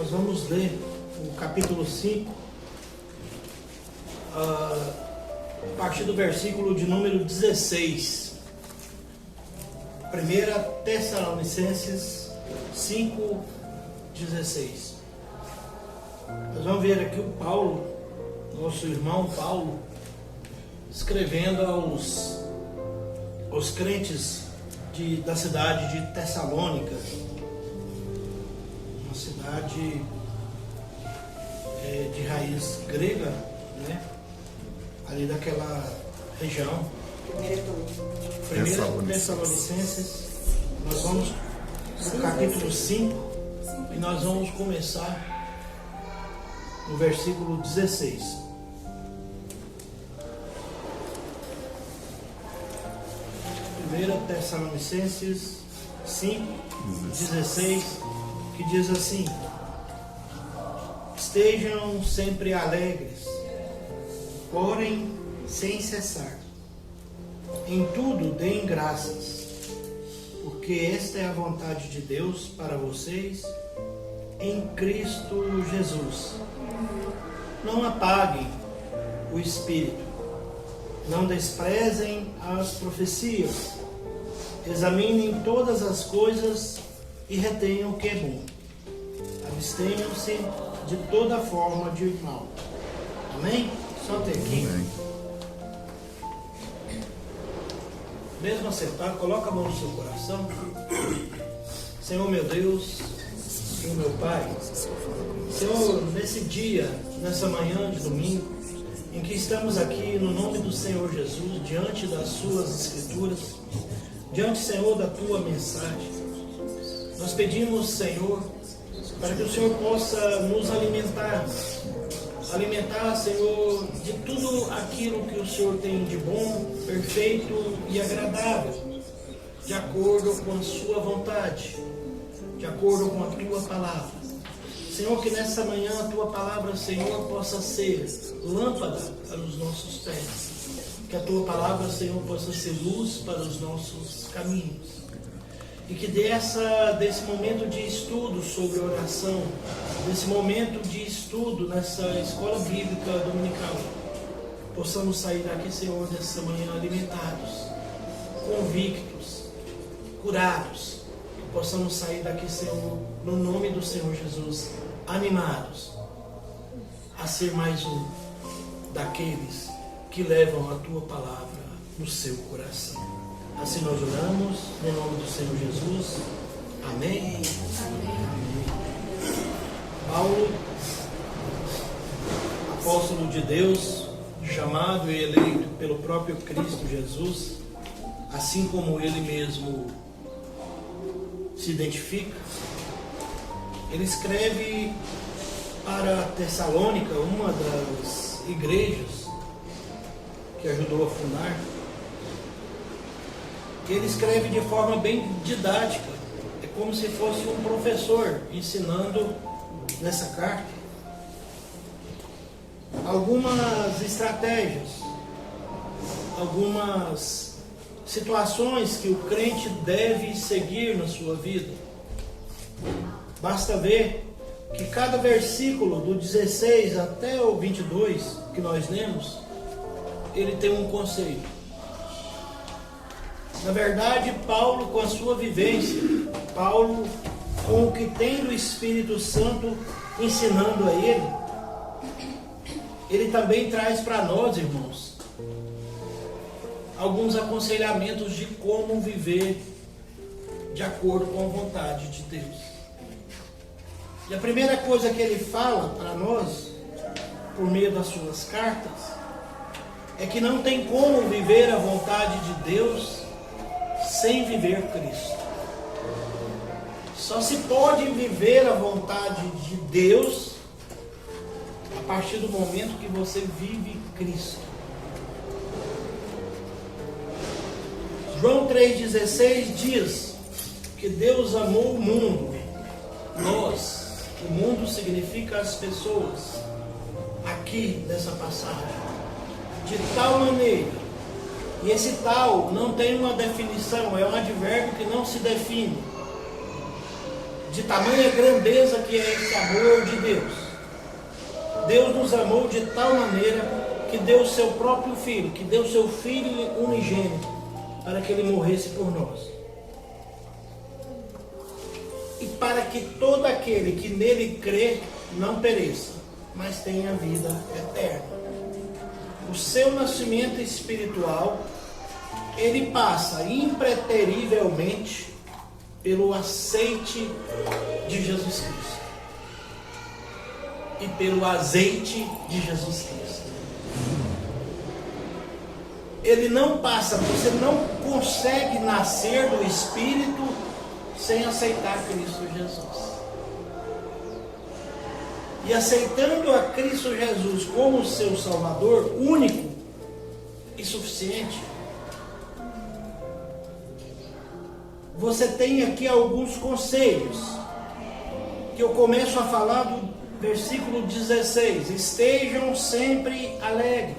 Nós vamos ler o capítulo 5, a partir do versículo de número 16. 1 Tessalonicenses 5, 16. Nós vamos ver aqui o Paulo, nosso irmão Paulo, escrevendo aos crentes da cidade de Tessalônica, uma cidade de raiz grega, né? Ali daquela região. 1 Tessalonicenses, nós vamos no capítulo 5 e nós vamos começar no versículo 16. 1 Tessalonicenses 5, 16, que diz assim: estejam sempre alegres, orem sem cessar, em tudo deem graças, porque esta é a vontade de Deus para vocês em Cristo Jesus. Não apaguem o Espírito, não desprezem as profecias, examinem todas as coisas e retenham o que é bom. Abstenham-se de toda forma de mal. Amém? Só até aqui. Amém. Mesmo assentado, coloca a mão no seu coração. Senhor meu Deus, Senhor meu Pai, Senhor, nesse dia, nessa manhã de domingo, em que estamos aqui no nome do Senhor Jesus, diante das suas escrituras, diante, Senhor, da tua mensagem, nós pedimos, Senhor, para que o Senhor possa nos alimentar, Senhor, de tudo aquilo que o Senhor tem de bom, perfeito e agradável, de acordo com a sua vontade, de acordo com a tua palavra. Senhor, que nessa manhã a tua palavra, Senhor, possa ser lâmpada para os nossos pés, que a tua palavra, Senhor, possa ser luz para os nossos caminhos, e que desse momento de estudo sobre oração, desse momento de estudo nessa escola bíblica dominical, possamos sair daqui, Senhor, nessa manhã alimentados, convictos, curados, que possamos sair daqui, Senhor, no nome do Senhor Jesus, animados a ser mais um daqueles que levam a tua palavra no seu coração. Assim nós oramos, no nome do Senhor Jesus. Amém. Amém. Paulo, apóstolo de Deus, chamado e eleito pelo próprio Cristo Jesus, assim como ele mesmo se identifica, ele escreve para Tessalônica, uma das igrejas que ajudou a fundar. Ele escreve de forma bem didática, é como se fosse um professor ensinando nessa carta algumas estratégias, algumas situações que o crente deve seguir na sua vida. Basta ver que cada versículo do 16 até o 22 que nós lemos, ele tem um conceito. Na verdade, Paulo, com a sua vivência, Paulo, com o que tem do Espírito Santo ensinando a ele também traz para nós, irmãos, alguns aconselhamentos de como viver de acordo com a vontade de Deus. E a primeira coisa que ele fala para nós, por meio das suas cartas, é que não tem como viver a vontade de Deus sem viver Cristo. Só se pode viver a vontade de Deus a partir do momento que você vive Cristo. João 3,16 diz que Deus amou o mundo, nós. O mundo significa as pessoas, aqui nessa passagem, de tal maneira, e esse tal não tem uma definição, é um advérbio que não se define, de tamanha grandeza que é esse amor de Deus. Deus nos amou de tal maneira que deu o seu próprio Filho, que deu o seu Filho unigênito, para que Ele morresse por nós. E para que todo aquele que nele crê não pereça, mas tenha vida eterna. O seu nascimento espiritual, ele passa impreterivelmente pelo aceite de Jesus Cristo e pelo azeite de Jesus Cristo. Ele não passa, você não consegue nascer do Espírito sem aceitar Cristo Jesus. E aceitando a Cristo Jesus como seu Salvador único e suficiente, você tem aqui alguns conselhos, que eu começo a falar do versículo 16. Estejam sempre alegres.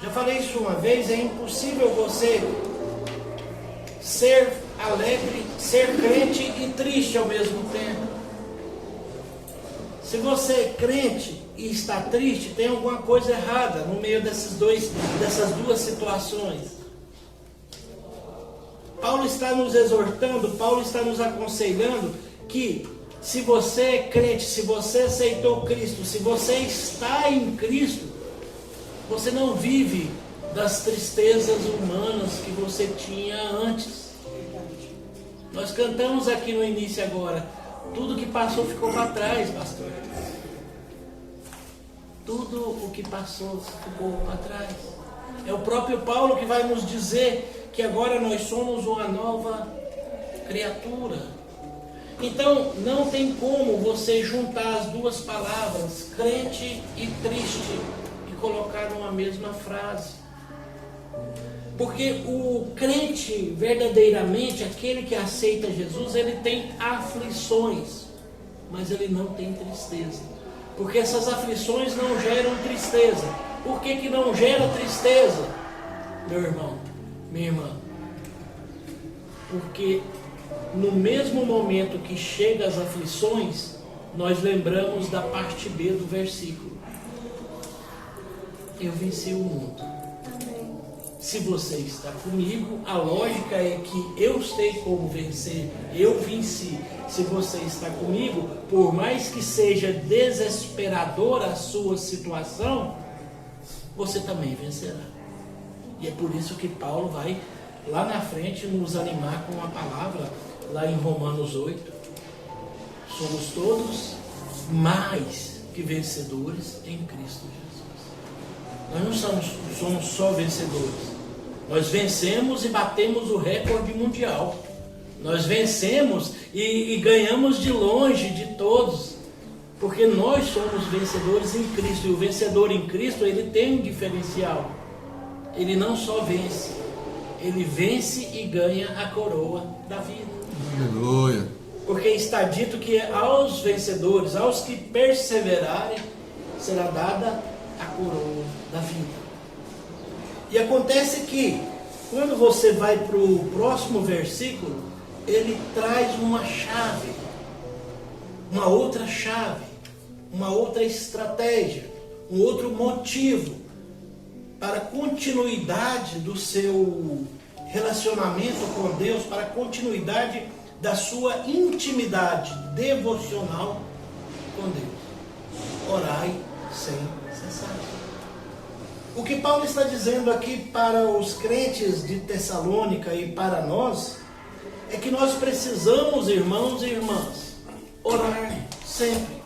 Já falei isso uma vez, é impossível você ser alegre, ser crente e triste ao mesmo tempo. Se você é crente e está triste, tem alguma coisa errada no meio dessas duas situações. Paulo está nos exortando, Paulo está nos aconselhando que se você é crente, se você aceitou Cristo, se você está em Cristo, você não vive das tristezas humanas que você tinha antes. Nós cantamos aqui no início agora, tudo que passou ficou para trás, pastor. Tudo o que passou ficou para trás. É o próprio Paulo que vai nos dizer que agora nós somos uma nova criatura. Então, não tem como você juntar as duas palavras, crente e triste, e colocar numa mesma frase. Porque o crente, verdadeiramente, aquele que aceita Jesus, ele tem aflições, mas ele não tem tristeza. Porque essas aflições não geram tristeza. Por que não gera tristeza, meu irmão, minha irmã? Porque no mesmo momento que chegam as aflições, nós lembramos da parte B do versículo. Eu venci o mundo. Se você está comigo, a lógica é que eu sei como vencer, eu venci. Se você está comigo, por mais que seja desesperadora a sua situação, você também vencerá. E é por isso que Paulo vai lá na frente nos animar com a palavra, lá em Romanos 8. Somos todos mais que vencedores em Cristo Jesus. Nós não somos só vencedores. Nós vencemos e batemos o recorde mundial. Nós vencemos e ganhamos de longe de todos. Porque nós somos vencedores em Cristo. E o vencedor em Cristo, ele tem um diferencial. Ele não só vence, ele vence e ganha a coroa da vida. Aleluia. Porque está dito que aos vencedores, aos que perseverarem, será dada a coroa da vida. E acontece que, quando você vai para o próximo versículo, ele traz uma chave, uma outra estratégia, um outro motivo para a continuidade do seu relacionamento com Deus, para a continuidade da sua intimidade devocional com Deus. Orai sem cessar. O que Paulo está dizendo aqui para os crentes de Tessalônica e para nós, é que nós precisamos, irmãos e irmãs, orar sempre.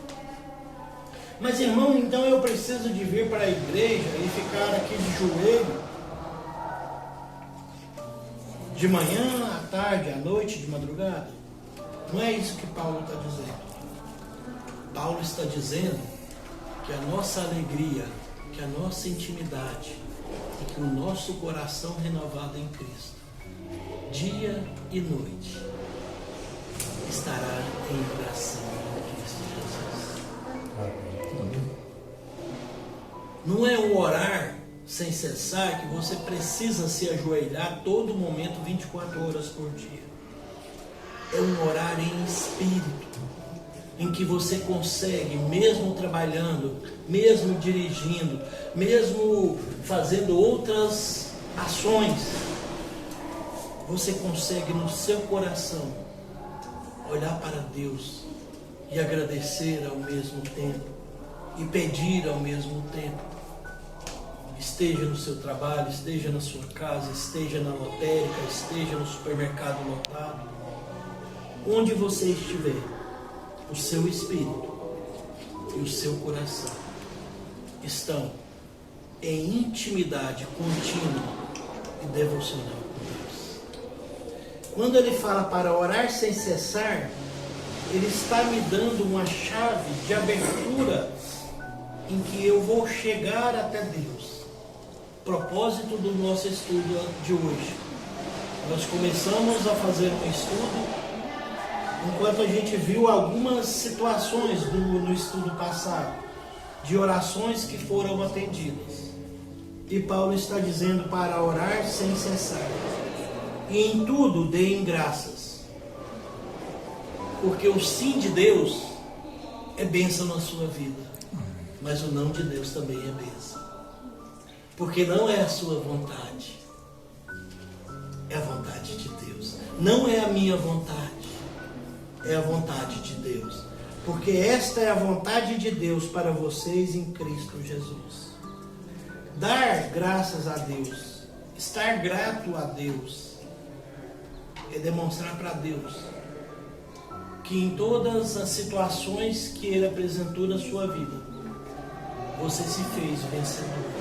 Mas, irmão, então eu preciso de vir para a igreja e ficar aqui de joelho, de manhã, à tarde, à noite, de madrugada? Não é isso que Paulo está dizendo. Paulo está dizendo que a nossa alegria, que a nossa intimidade e que o nosso coração renovado em Cristo, dia e noite, estará em oração em Cristo Jesus. Não é um orar sem cessar que você precisa se ajoelhar todo momento, 24 horas por dia. é um orar em espírito, em que você consegue, mesmo trabalhando, mesmo dirigindo, mesmo fazendo outras ações, você consegue no seu coração olhar para Deus e agradecer ao mesmo tempo e pedir ao mesmo tempo. Esteja no seu trabalho, esteja na sua casa, esteja na lotérica, esteja no supermercado lotado, onde você estiver, o seu espírito e o seu coração estão em intimidade contínua e devocional com Deus. Quando ele fala para orar sem cessar, ele está me dando uma chave de abertura em que eu vou chegar até Deus. Propósito do nosso estudo de hoje. Nós começamos a fazer um estudo enquanto a gente viu algumas situações no estudo passado, de orações que foram atendidas. E Paulo está dizendo para orar sem cessar. E em tudo deem graças. Porque o sim de Deus é bênção na sua vida. Mas o não de Deus também é bênção. Porque não é a sua vontade. É a vontade de Deus. Não é a minha vontade. É a vontade de Deus. Porque esta é a vontade de Deus para vocês em Cristo Jesus. Dar graças a Deus, estar grato a Deus, é demonstrar para Deus que em todas as situações que Ele apresentou na sua vida, você se fez vencedor.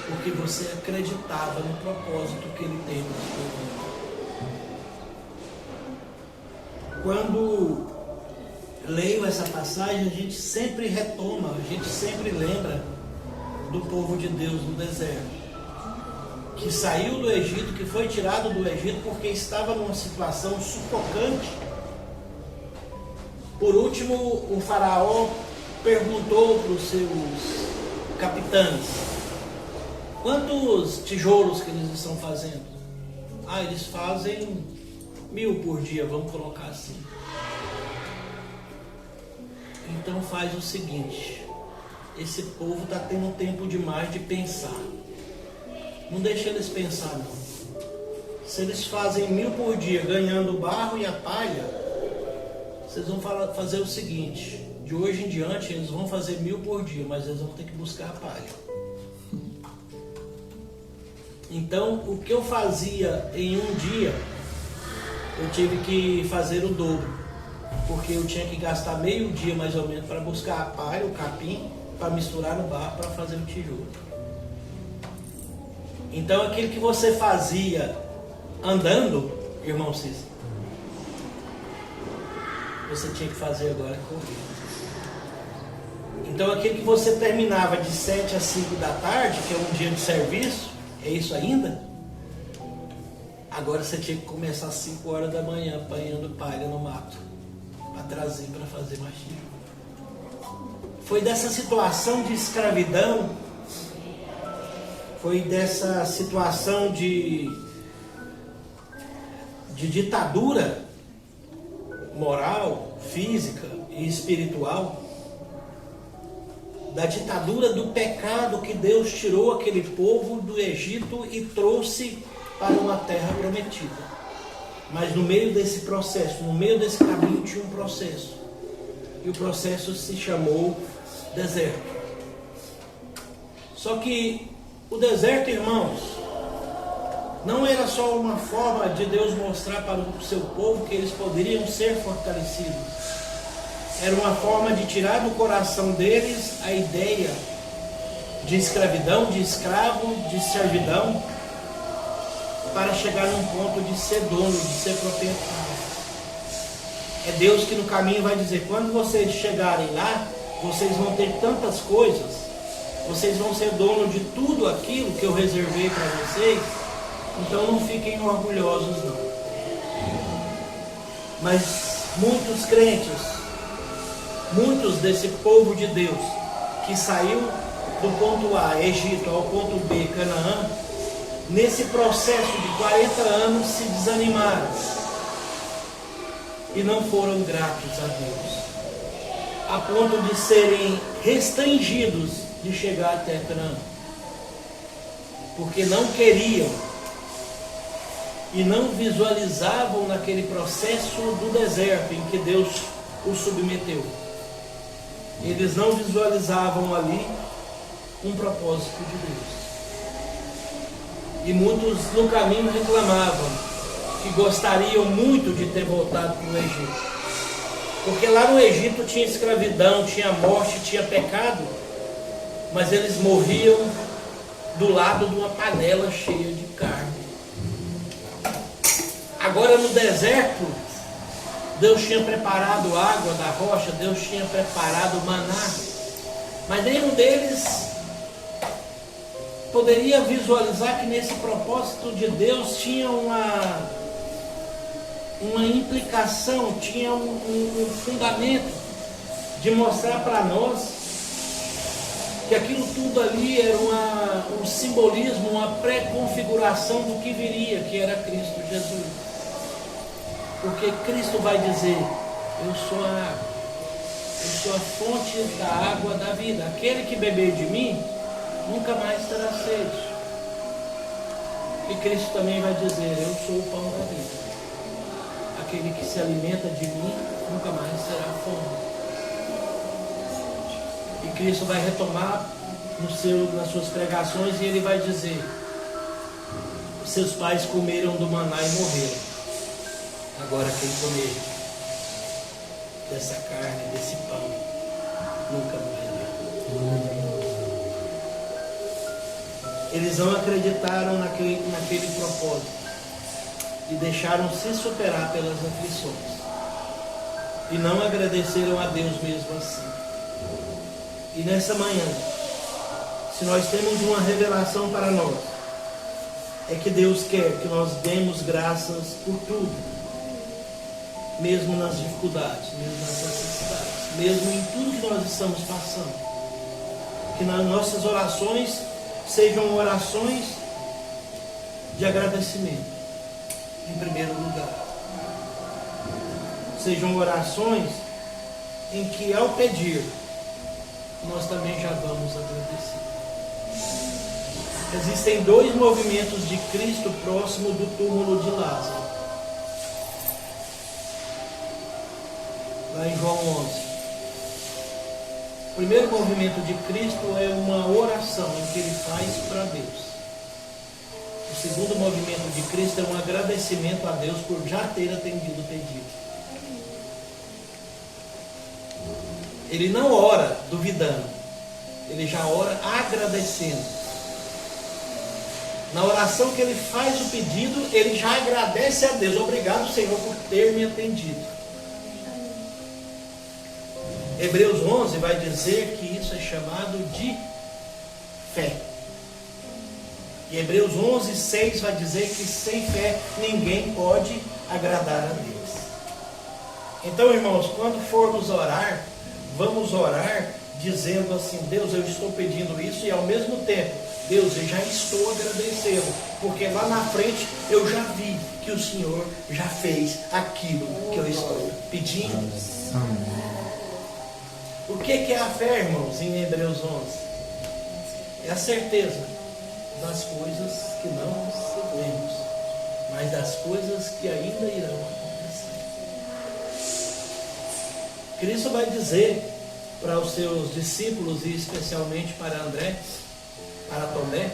Porque você acreditava no propósito que Ele tem na sua vida. Quando leio essa passagem, a gente sempre retoma, a gente sempre lembra do povo de Deus no deserto, que saiu do Egito, que foi tirado do Egito porque estava numa situação sufocante. Por último, o faraó perguntou para os seus capitães: quantos tijolos que eles estão fazendo? Eles fazem 1000 por dia, vamos colocar assim. Então faz o seguinte: esse povo está tendo tempo demais de pensar. Não deixa eles pensar não. Se eles fazem 1000 por dia ganhando o barro e a palha, vocês vão fazer o seguinte: de hoje em diante eles vão fazer 1000 por dia, mas eles vão ter que buscar a palha. Então o que eu fazia em um dia, eu tive que fazer o dobro, porque eu tinha que gastar meio dia mais ou menos para buscar a palha, o capim, para misturar no barro para fazer o tijolo. Então aquilo que você fazia andando, irmão Cícero, você tinha que fazer agora correndo. Então aquilo que você terminava de 7 a 5 da tarde, que é um dia de serviço, é isso ainda? Agora você tinha que começar às 5 horas da manhã apanhando palha no mato para trazer para fazer mais tijolo. Foi dessa situação de escravidão, foi dessa situação de ditadura moral, física e espiritual, da ditadura do pecado que Deus tirou aquele povo do Egito e trouxe para uma terra prometida. Mas no meio desse processo, no meio desse caminho tinha um processo. E o processo se chamou deserto. Só que o deserto, irmãos, não era só uma forma de Deus mostrar para o seu povo que eles poderiam ser fortalecidos. Era uma forma de tirar do coração deles a ideia de escravidão, de escravo, de servidão, para chegar num ponto de ser dono, de ser proprietário. É Deus que no caminho vai dizer: quando vocês chegarem lá, vocês vão ter tantas coisas, vocês vão ser dono de tudo aquilo que eu reservei para vocês, então não fiquem orgulhosos não. Mas muitos crentes, muitos desse povo de Deus que saiu do ponto A, Egito, ao ponto B, Canaã, nesse processo de 40 anos se desanimaram. e não foram gratos a Deus, a ponto de serem restringidos de chegar até Canaã, porque não queriam e não visualizavam naquele processo do deserto em que Deus os submeteu. Eles não visualizavam ali um propósito de Deus. E muitos no caminho reclamavam que gostariam muito de ter voltado para o Egito. Porque lá no Egito tinha escravidão, tinha morte, tinha pecado, mas eles morriam do lado de uma panela cheia de carne. Agora no deserto, Deus tinha preparado água da rocha, Deus tinha preparado maná, mas nenhum deles poderia visualizar que nesse propósito de Deus tinha uma implicação, tinha um fundamento de mostrar para nós que aquilo tudo ali era um simbolismo, uma pré-configuração do que viria, que era Cristo Jesus. Porque Cristo vai dizer: eu sou a água, eu sou a fonte da água da vida. Aquele que beber de mim nunca mais terá sede. E Cristo também vai dizer: eu sou o pão da vida. Aquele que se alimenta de mim nunca mais terá fome. E Cristo vai retomar nas suas pregações e ele vai dizer: seus pais comeram do maná e morreram. Agora quem comer dessa carne, desse pão, nunca morrerá. Eles não acreditaram naquele propósito e deixaram-se superar pelas aflições. E não agradeceram a Deus mesmo assim. E nessa manhã, se nós temos uma revelação para nós, é que Deus quer que nós demos graças por tudo. Mesmo nas dificuldades, mesmo nas necessidades, mesmo em tudo que nós estamos passando. Que nas nossas orações sejam orações de agradecimento, em primeiro lugar. Sejam orações em que, ao pedir, nós também já vamos agradecer. Existem dois movimentos de Cristo próximo do túmulo de Lázaro. Lá em João 11. O primeiro movimento de Cristo é uma oração em que ele faz para Deus. O segundo movimento de Cristo é um agradecimento a Deus por já ter atendido o pedido. Ele não ora duvidando, ele já ora agradecendo. Na oração que ele faz o pedido, ele já agradece a Deus. Obrigado, Senhor, por ter me atendido. Hebreus 11 vai dizer que isso é chamado de fé. E Hebreus 11, 6 vai dizer que sem fé ninguém pode agradar a Deus. Então, irmãos, quando formos orar, vamos orar dizendo assim: Deus, eu estou pedindo isso, e ao mesmo tempo, Deus, eu já estou agradecendo, porque lá na frente eu já vi que o Senhor já fez aquilo que eu estou pedindo. O que é a fé, irmãos, em Hebreus 11? É a certeza das coisas que não vemos, mas das coisas que ainda irão acontecer. Cristo vai dizer para os seus discípulos, e especialmente para Tomé,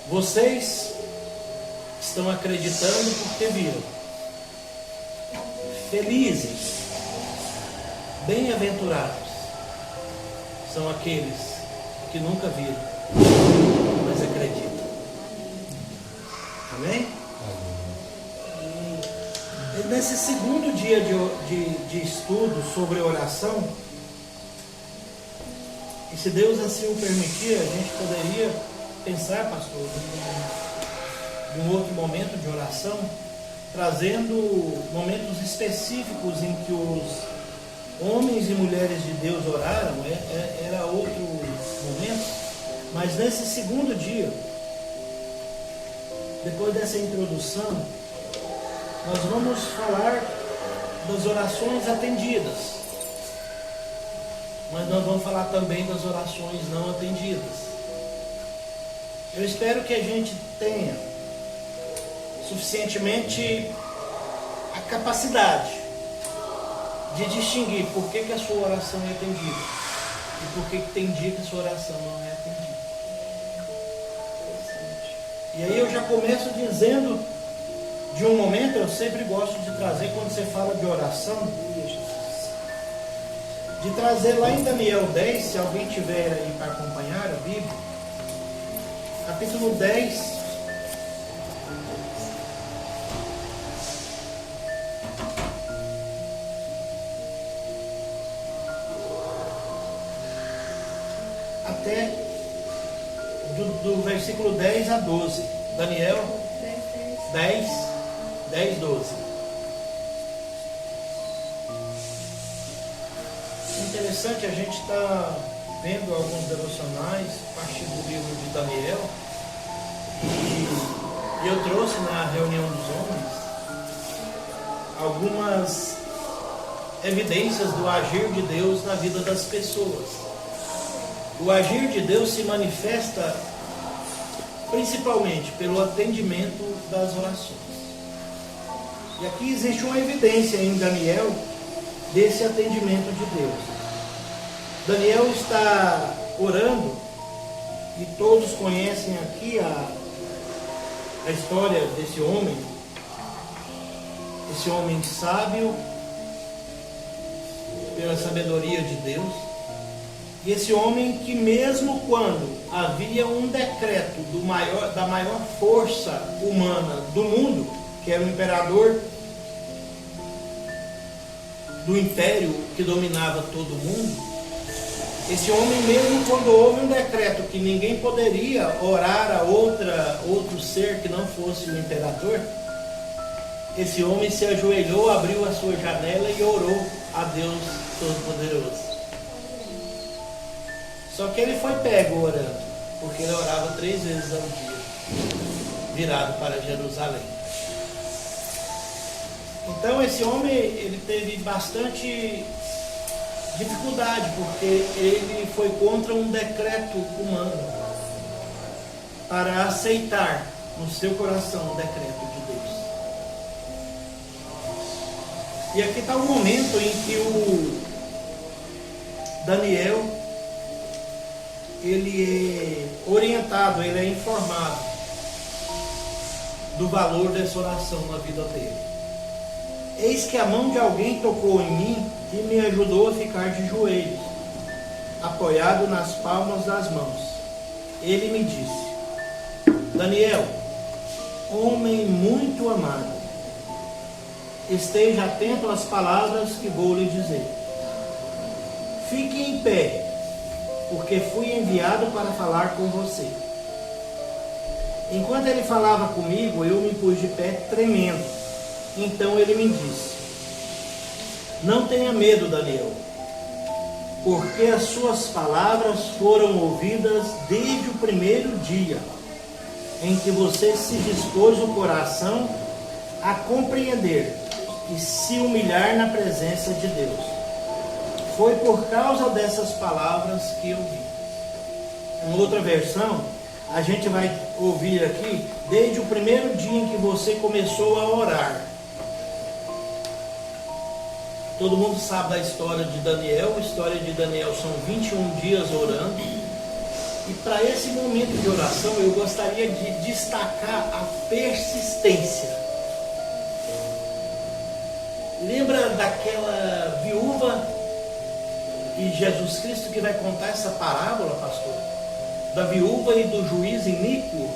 vocês estão acreditando porque viram. Felizes, bem-aventurados são aqueles que nunca viram, mas acreditam. Amém? E nesse segundo dia de estudo sobre oração, e se Deus assim o permitir, a gente poderia pensar, pastor, em um outro momento de oração, trazendo momentos específicos em que os homens e mulheres de Deus oraram. Era outro momento, mas nesse segundo dia, depois dessa introdução, nós vamos falar das orações atendidas, mas nós vamos falar também das orações não atendidas. Eu espero que a gente tenha suficientemente a capacidade de distinguir por que a sua oração é atendida e por que tem dia que a sua oração não é atendida. E aí eu já começo dizendo de um momento, eu sempre gosto de trazer, quando você fala de oração, de trazer lá em Daniel 10, se alguém tiver aí para acompanhar a Bíblia, capítulo 10, até do versículo 10 a 12. Daniel 10, 12. Interessante, a gente está vendo alguns devocionais a partir do livro de Daniel, e eu trouxe na reunião dos homens algumas evidências do agir de Deus na vida das pessoas. O agir de Deus se manifesta principalmente pelo atendimento das orações. E aqui existe uma evidência em Daniel desse atendimento de Deus. Daniel está orando, e todos conhecem aqui a história desse homem sábio pela sabedoria de Deus. E esse homem que, mesmo quando havia um decreto da maior força humana do mundo, que era o imperador do império que dominava todo o mundo, esse homem, mesmo quando houve um decreto que ninguém poderia orar a outro ser que não fosse o imperador, esse homem se ajoelhou, abriu a sua janela e orou a Deus Todo-Poderoso. Só que ele foi pego orando, porque ele orava 3 vezes ao dia, virado para Jerusalém. Então esse homem, ele teve bastante dificuldade, porque ele foi contra um decreto humano para aceitar no seu coração o decreto de Deus. E aqui está o momento em que o Daniel, ele é orientado, ele é informado do valor dessa oração na vida dele. Eis que a mão de alguém tocou em mim e me ajudou a ficar de joelhos, apoiado nas palmas das mãos. Ele me disse: Daniel, homem muito amado, esteja atento às palavras que vou lhe dizer. Fique em pé, porque fui enviado para falar com você. Enquanto ele falava comigo, eu me pus de pé tremendo. Então ele me disse: não tenha medo, Daniel, porque as suas palavras foram ouvidas desde o primeiro dia em que você se dispôs o coração a compreender e se humilhar na presença de Deus. Foi por causa dessas palavras que eu vi. Em outra versão, a gente vai ouvir aqui, desde o primeiro dia em que você começou a orar. Todo mundo sabe da história de Daniel. A história de Daniel são 21 dias orando. E para esse momento de oração, eu gostaria de destacar a persistência. Lembra daquela viúva e Jesus Cristo que vai contar essa parábola, pastor? Da viúva e do juiz iníquo,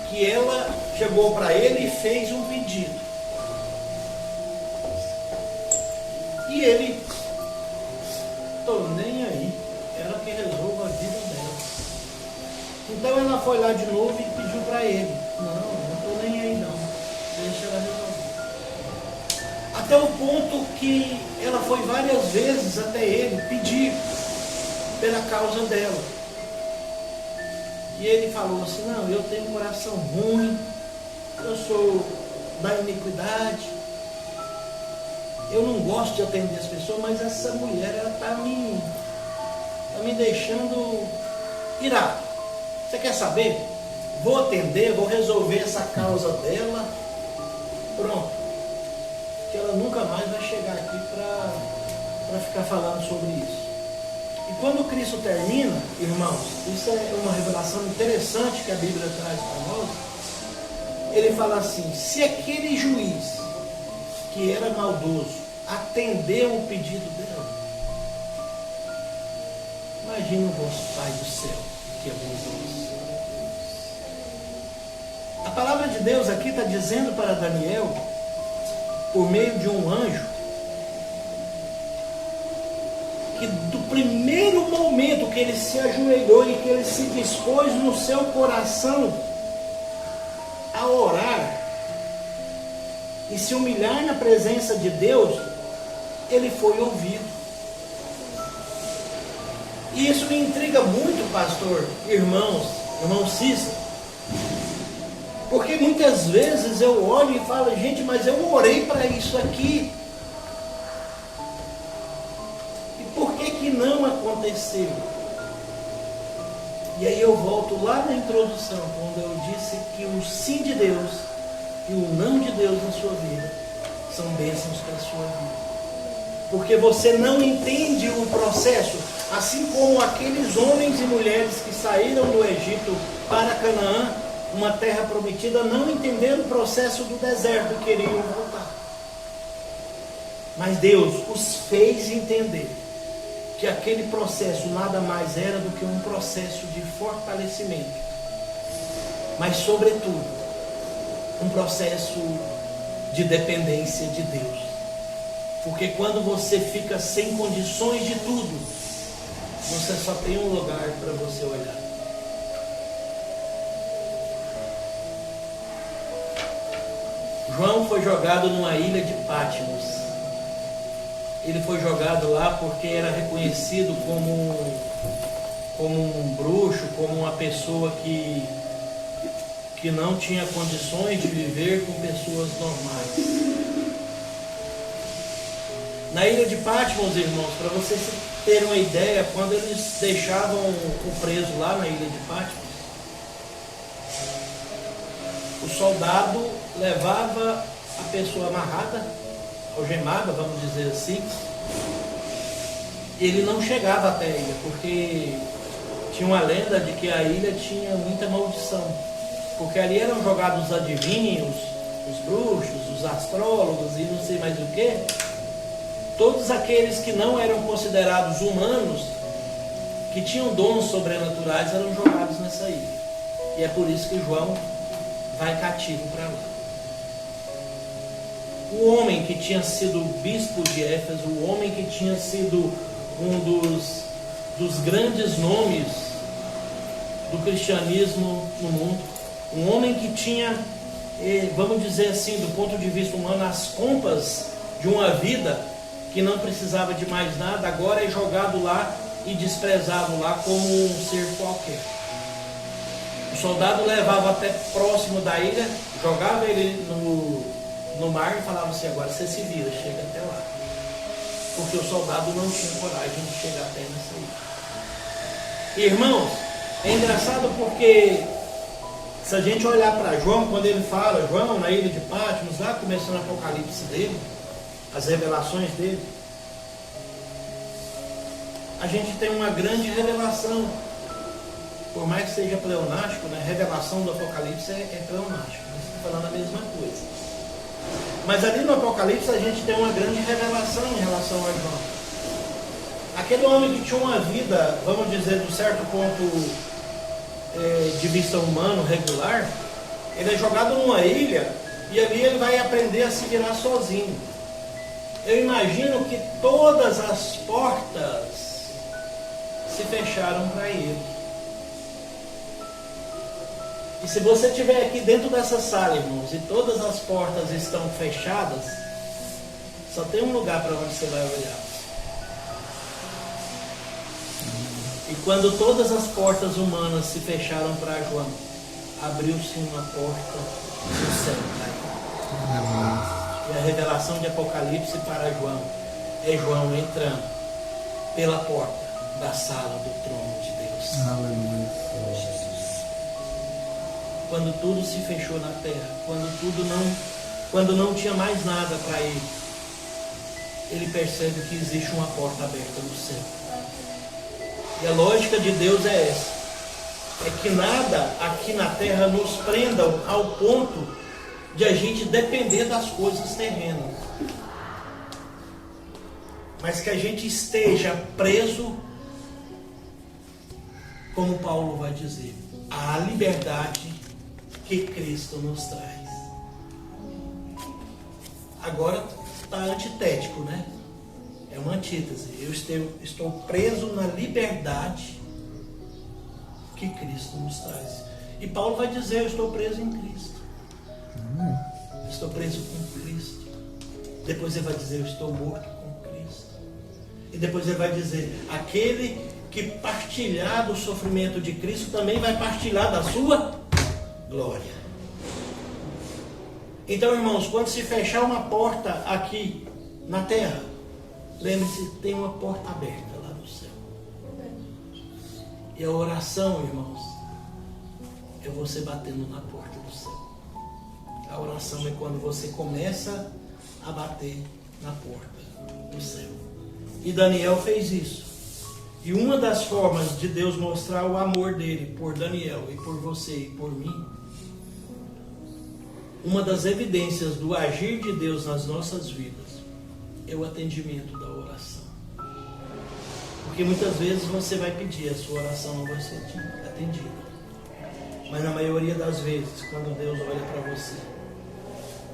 que ela chegou para ele e fez um pedido. E ele, estou nem aí, ela que resolva a vida dela. Então ela foi lá de novo e pediu para ele: não estou nem aí não, deixa ela resolver. Até o ponto que ela foi várias vezes até ele pedir pela causa dela. E ele falou assim: não, eu tenho um coração ruim, eu sou da iniquidade. Eu não gosto de atender as pessoas, mas essa mulher, ela está me deixando irado. Você quer saber? Vou atender, vou resolver essa causa dela. Pronto. Que ela nunca mais vai chegar aqui para ficar falando sobre isso. E quando Cristo termina, irmãos, isso é uma revelação interessante que a Bíblia traz para nós. Ele fala assim: se aquele juiz que era maldoso atendeu o pedido dela, imagina o vosso Pai do céu, que é bondoso. A palavra de Deus aqui está dizendo para Daniel, por meio de um anjo, que do primeiro momento que ele se ajoelhou e que ele se dispôs no seu coração a orar e se humilhar na presença de Deus, ele foi ouvido. E isso me intriga muito, pastor, irmão Cícero, porque muitas vezes eu olho e falo: gente, mas eu orei para isso aqui. Por que não aconteceu? E aí eu volto lá na introdução, quando eu disse que o sim de Deus e o não de Deus na sua vida são bênçãos para a sua vida. Porque você não entende o processo, assim como aqueles homens e mulheres que saíram do Egito para Canaã, uma terra prometida, não entenderam o processo do deserto e queriam voltar. Mas Deus os fez entender que aquele processo nada mais era do que um processo de fortalecimento, mas sobretudo um processo de dependência de Deus. Porque quando você fica sem condições de tudo, você só tem um lugar para você olhar. João foi jogado numa ilha de Patmos. Ele foi jogado lá porque era reconhecido como um bruxo, como uma pessoa que não tinha condições de viver com pessoas normais. Na ilha de Patmos, irmãos, para vocês terem uma ideia, quando eles deixavam o preso lá na ilha de Patmos, o soldado levava a pessoa amarrada, algemada, vamos dizer assim. Ele não chegava até a ilha, porque tinha uma lenda de que a ilha tinha muita maldição, porque ali eram jogados os adivinhos, os bruxos, os astrólogos e não sei mais o que. Todos aqueles que não eram considerados humanos, que tinham dons sobrenaturais, eram jogados nessa ilha. E é por isso que João vai cativo para lá. O homem que tinha sido bispo de Éfeso, o homem que tinha sido um dos grandes nomes do cristianismo no mundo, um homem que tinha, vamos dizer assim, do ponto de vista humano, as pompas de uma vida que não precisava de mais nada, agora é jogado lá e desprezado lá como um ser qualquer. O soldado levava até próximo da ilha, jogava ele no mar e falava assim: agora você se vira, chega até lá. Porque o soldado não tinha coragem de chegar até nessa ilha. Irmãos, é engraçado porque se a gente olhar para João, quando ele fala, João na ilha de Patmos, lá começando o Apocalipse dele, as revelações dele, a gente tem uma grande revelação. Por mais que seja pleonástico, né? A revelação do Apocalipse é pleonástico, nós estamos falando a mesma coisa. Mas ali no Apocalipse a gente tem uma grande revelação em relação a João. Aquele homem que tinha uma vida, vamos dizer, do certo ponto de vista humano, regular, ele é jogado numa ilha e ali ele vai aprender a se virar sozinho. Eu imagino que todas as portas se fecharam para ele. E se você estiver aqui dentro dessa sala, irmãos, e todas as portas estão fechadas, só tem um lugar para onde você vai olhar. E quando todas as portas humanas se fecharam para João, abriu-se uma porta do céu. E a revelação de Apocalipse para João é João entrando pela porta da sala do trono de Deus. Aleluia. Quando tudo se fechou na terra, quando não tinha mais nada para ele, ele percebe que existe uma porta aberta no céu. E a lógica de Deus é essa: é que nada aqui na terra nos prenda ao ponto de a gente depender das coisas terrenas, mas que a gente esteja preso, como Paulo vai dizer, à liberdade que Cristo nos traz. Agora está antitético, né? É uma antítese. Eu estou preso na liberdade que Cristo nos traz. E Paulo vai dizer: eu estou preso em Cristo. Eu estou preso com Cristo. Depois ele vai dizer: eu estou morto com Cristo. E depois ele vai dizer: aquele que partilhar do sofrimento de Cristo também vai partilhar da sua glória. Então, irmãos, quando se fechar uma porta aqui na terra, lembre-se, tem uma porta aberta lá no céu. E a oração, irmãos, é você batendo na porta do céu. A oração é quando você começa a bater na porta do céu. E Daniel fez isso. E uma das formas de Deus mostrar o amor dele por Daniel e por você e por mim, uma das evidências do agir de Deus nas nossas vidas é o atendimento da oração. Porque muitas vezes você vai pedir, a sua oração não vai ser atendida. Mas na maioria das vezes, quando Deus olha para você,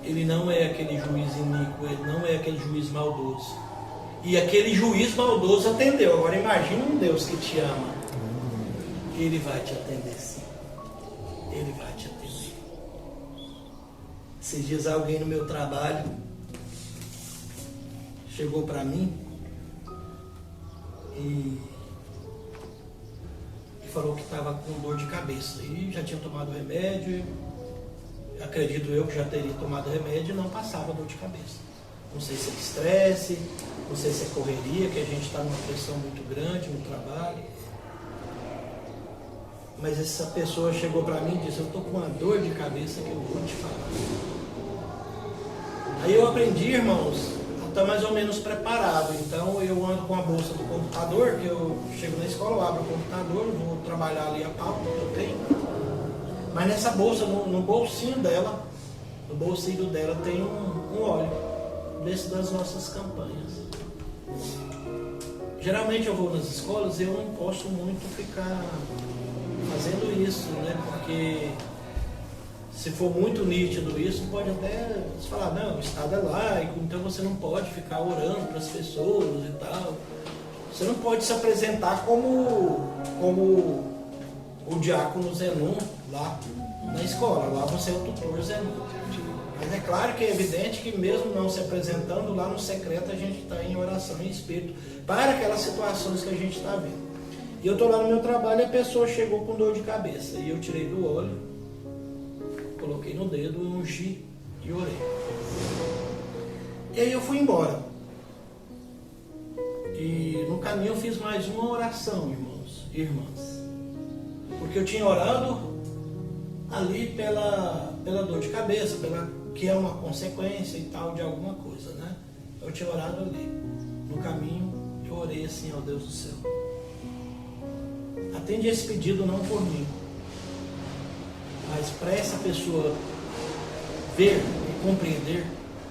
Ele não é aquele juiz iníquo, Ele não é aquele juiz maldoso. E aquele juiz maldoso atendeu. Agora imagine um Deus que te ama. Ele vai te atender, sim. Ele vai te atender. Esses dias alguém no meu trabalho chegou para mim e falou que estava com dor de cabeça. E já tinha tomado remédio. Acredito eu que já teria tomado remédio e não passava dor de cabeça. Não sei se é estresse, não sei se é correria, que a gente está numa pressão muito grande no trabalho. Mas essa pessoa chegou para mim e disse: eu estou com uma dor de cabeça que eu vou te falar. Aí eu aprendi, irmãos, a estar mais ou menos preparado. Então eu ando com a bolsa do computador, que eu chego na escola, eu abro o computador, vou trabalhar ali a pauta que eu tenho. Mas nessa bolsa, no bolsinho dela, no bolsinho dela tem um óleo desse das nossas campanhas. Geralmente eu vou nas escolas e eu não posso muito ficar fazendo isso, né? Porque se for muito nítido isso, pode até se falar: não, o Estado é laico, então você não pode ficar orando para as pessoas e tal. Você não pode se apresentar como o diácono Zenon lá na escola. Lá você é o tutor Zenon. Mas é claro que é evidente que mesmo não se apresentando, lá no secreto a gente está em oração em espírito para aquelas situações que a gente está vendo. E eu estou lá no meu trabalho e a pessoa chegou com dor de cabeça. E eu tirei do óleo, coloquei no dedo, ungi e orei. E aí eu fui embora. E no caminho eu fiz mais uma oração, irmãos e irmãs. Porque eu tinha orado ali pela dor de cabeça, que é uma consequência e tal de alguma coisa, né? Eu tinha orado ali. No caminho eu orei assim: ó Deus do céu, atende esse pedido não por mim, mas para essa pessoa ver e compreender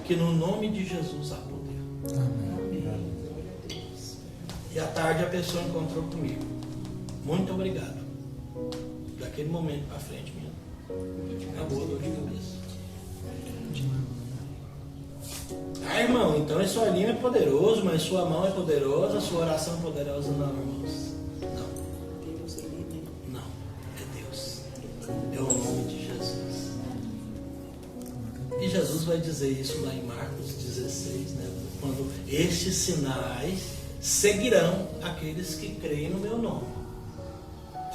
que no nome de Jesus há poder. Amém. E à tarde a pessoa encontrou comigo: muito obrigado. Daquele momento para frente, acabou a dor de cabeça. Ah, irmão, então esse olhinho é poderoso, mas sua mão é poderosa, sua oração é poderosa. Não, irmãos. Não, é Deus. É o nome de Jesus. E Jesus vai dizer isso lá em Marcos 16, né? Quando estes sinais seguirão aqueles que creem no meu nome.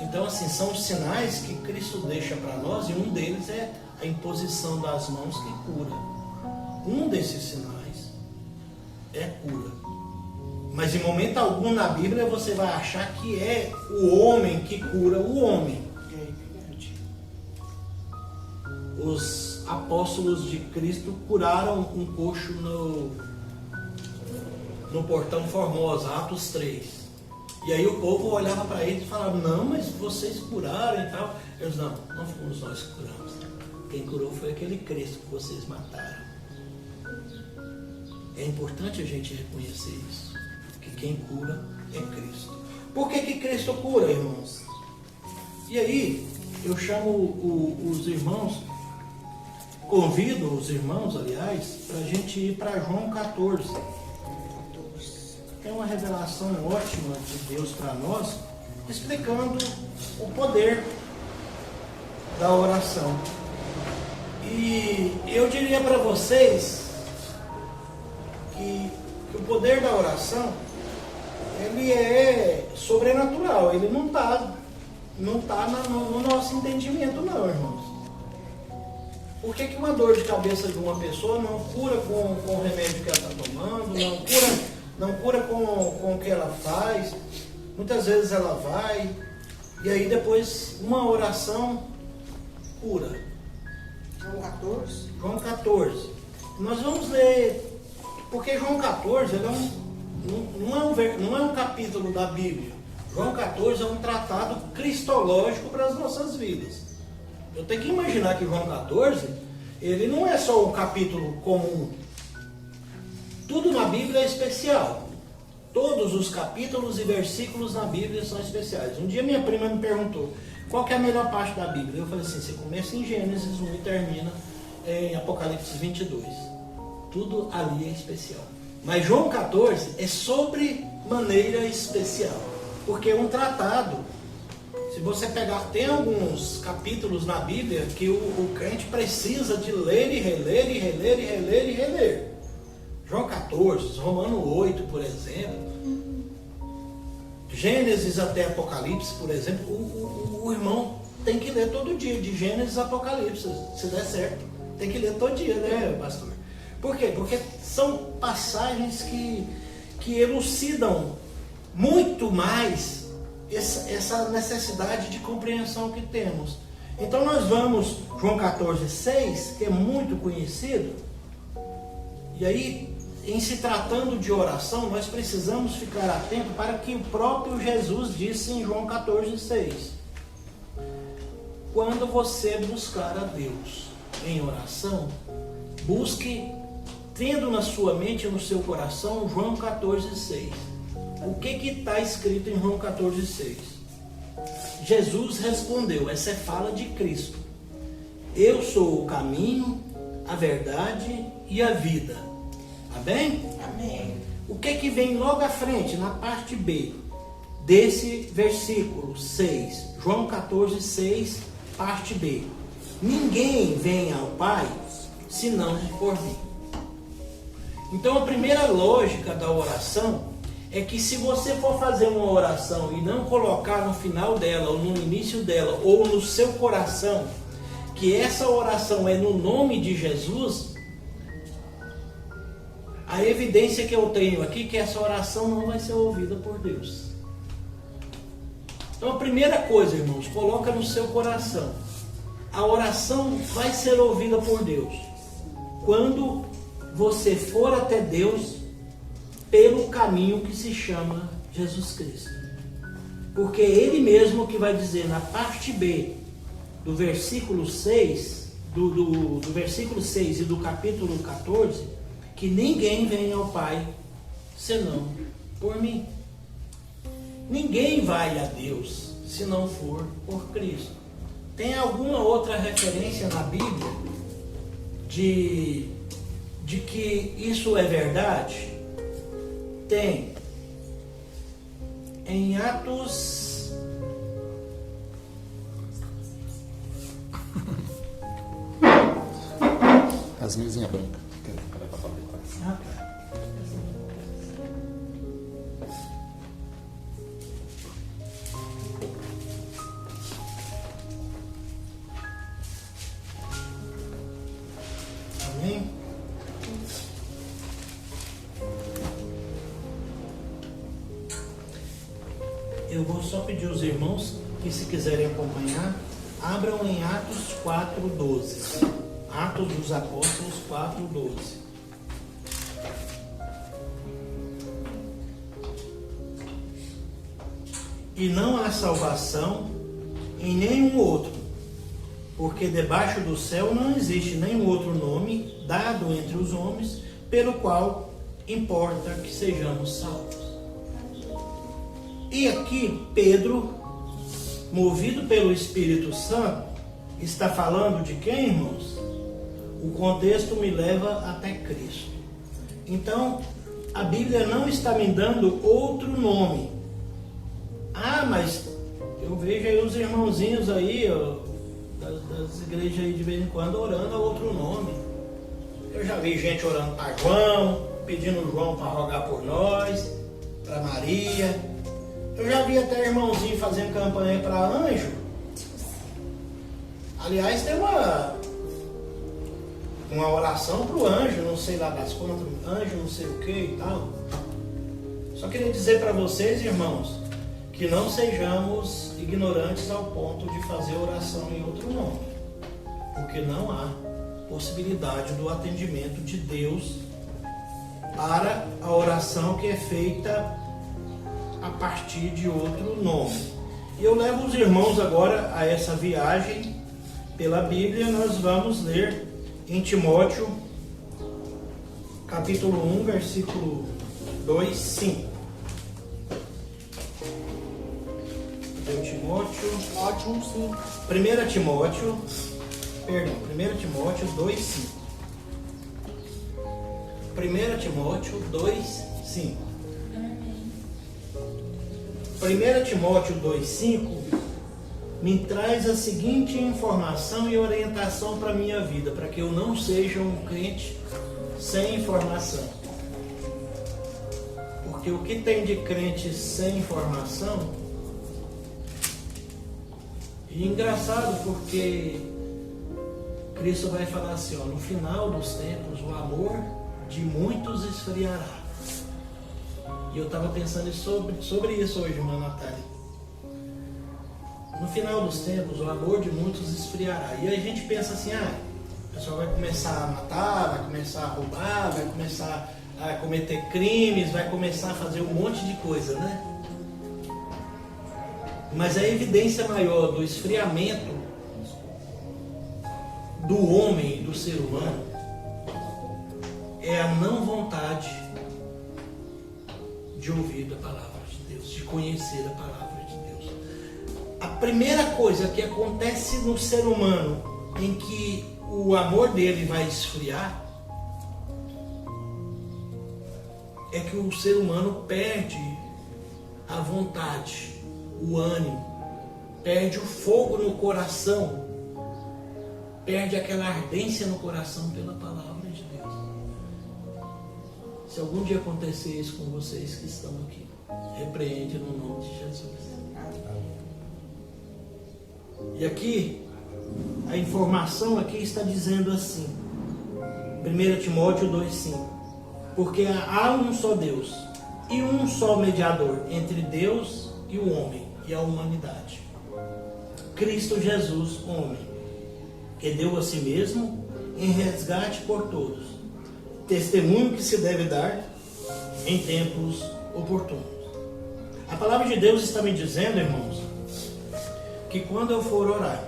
Então, assim, são os sinais que Cristo deixa para nós, e um deles é a imposição das mãos que cura. Um desses sinais é cura. Mas em momento algum na Bíblia você vai achar que é o homem que cura o homem. Os apóstolos de Cristo curaram um coxo no portão Formosa, Atos 3. E aí o povo olhava para eles e falava: não, mas vocês curaram e tal. Eles: não fomos nós que curamos. Quem curou foi aquele Cristo que vocês mataram. É importante a gente reconhecer isso, que quem cura é Cristo. Por que Cristo cura, irmãos? E aí eu chamo os irmãos, convido os irmãos, aliás, para a gente ir para João 14. É uma revelação ótima de Deus para nós, explicando o poder da oração. E eu diria para vocês que o poder da oração, ele é sobrenatural, ele não está no nosso entendimento não, irmãos. Por que uma dor de cabeça de uma pessoa não cura com o remédio que ela está tomando, não cura com o que ela faz? Muitas vezes ela vai, e aí depois uma oração cura. João 14. João 14. Nós vamos ler, porque João 14 ele não é um capítulo da Bíblia. João 14 é um tratado cristológico para as nossas vidas. Eu tenho que imaginar que João 14, ele não é só um capítulo comum. Tudo na Bíblia é especial. Todos os capítulos e versículos na Bíblia são especiais. Um dia minha prima me perguntou: qual que é a melhor parte da Bíblia? Eu falei assim: você começa em Gênesis 1 e termina em Apocalipse 22. Tudo ali é especial. Mas João 14 é sobre maneira especial, porque é um tratado. Se você pegar, tem alguns capítulos na Bíblia que o crente precisa de ler e reler e reler e reler e reler. João 14, Romano 8, por exemplo, Gênesis até Apocalipse, por exemplo, o irmão tem que ler todo dia, de Gênesis a Apocalipse, se der certo. Tem que ler todo dia, né, pastor? Por quê? Porque são passagens que elucidam muito mais essa necessidade de compreensão que temos. Então nós vamos, João 14, 6, que é muito conhecido, e aí, em se tratando de oração, nós precisamos ficar atentos para o que o próprio Jesus disse em João 14, 6. Quando você buscar a Deus em oração, busque, tendo na sua mente e no seu coração, João 14, 6. O que está escrito em João 14, 6? Jesus respondeu, essa é fala de Cristo: eu sou o caminho, a verdade e a vida. Amém? Amém. O que vem logo à frente, na parte B desse versículo 6? João 14, 6, parte B. Ninguém vem ao Pai senão por mim. Então a primeira lógica da oração é que se você for fazer uma oração e não colocar no final dela, ou no início dela, ou no seu coração, que essa oração é no nome de Jesus, a evidência que eu tenho aqui é que essa oração não vai ser ouvida por Deus. Então a primeira coisa, irmãos, coloca no seu coração: a oração vai ser ouvida por Deus quando você for até Deus pelo caminho que se chama Jesus Cristo. Porque é Ele mesmo que vai dizer na parte B do versículo 6, do versículo 6 e do capítulo 14, que ninguém vem ao Pai senão por mim. Ninguém vai a Deus se não for por Cristo. Tem alguma outra referência na Bíblia de que isso é verdade? Tem. Em Atos... As luzinhas brancas. Amém? Eu vou só pedir aos irmãos que, se quiserem acompanhar, abram em Atos 4:12. Atos dos Apóstolos 4:12. E não há salvação em nenhum outro, porque debaixo do céu não existe nenhum outro nome dado entre os homens, pelo qual importa que sejamos salvos. E aqui Pedro, movido pelo Espírito Santo, está falando de quem, irmãos? O contexto me leva até Cristo. Então, a Bíblia não está me dando outro nome. Ah, mas eu vejo aí os irmãozinhos aí, ó, das igrejas aí de vez em quando orando a outro nome. Eu já vi gente orando para João, pedindo João para rogar por nós, para Maria. Eu já vi até irmãozinho fazendo campanha para anjo. Aliás, tem uma oração para o anjo, não sei lá das contas, anjo não sei o que e tal. Só queria dizer para vocês, irmãos, que não sejamos ignorantes ao ponto de fazer oração em outro nome, porque não há possibilidade do atendimento de Deus para a oração que é feita a partir de outro nome. E eu levo os irmãos agora a essa viagem pela Bíblia. Nós vamos ler em Timóteo, capítulo 1, versículo 2, 5. Timóteo 1:5. 1 Timóteo 2:5. 1 Timóteo 2:5. 1 Timóteo 2:5 me traz a seguinte informação e orientação para a minha vida, para que eu não seja um crente sem informação. Porque o que tem de crente sem informação? E engraçado, porque Cristo vai falar assim, ó, no final dos tempos o amor de muitos esfriará. E eu estava pensando sobre isso hoje, irmã Natália. No final dos tempos o amor de muitos esfriará. E aí a gente pensa assim, o pessoal vai começar a matar, vai começar a roubar, vai começar a cometer crimes, vai começar a fazer um monte de coisa, né? Mas a evidência maior do esfriamento do homem e do ser humano é a não vontade de ouvir a palavra de Deus, de conhecer a palavra de Deus. A primeira coisa que acontece no ser humano em que o amor dele vai esfriar é que o ser humano perde a vontade, o ânimo, perde o fogo no coração, perde aquela ardência no coração pela palavra de Deus. Se algum dia acontecer isso com vocês que estão aqui, repreende no nome de Jesus. E aqui, a informação aqui está dizendo assim, 1 Timóteo 2,5, porque há um só Deus e um só mediador entre Deus e o homem e a humanidade, Cristo Jesus, homem, que deu a si mesmo em resgate por todos, testemunho que se deve dar em tempos oportunos. A palavra de Deus está me dizendo, irmãos, que quando eu for orar,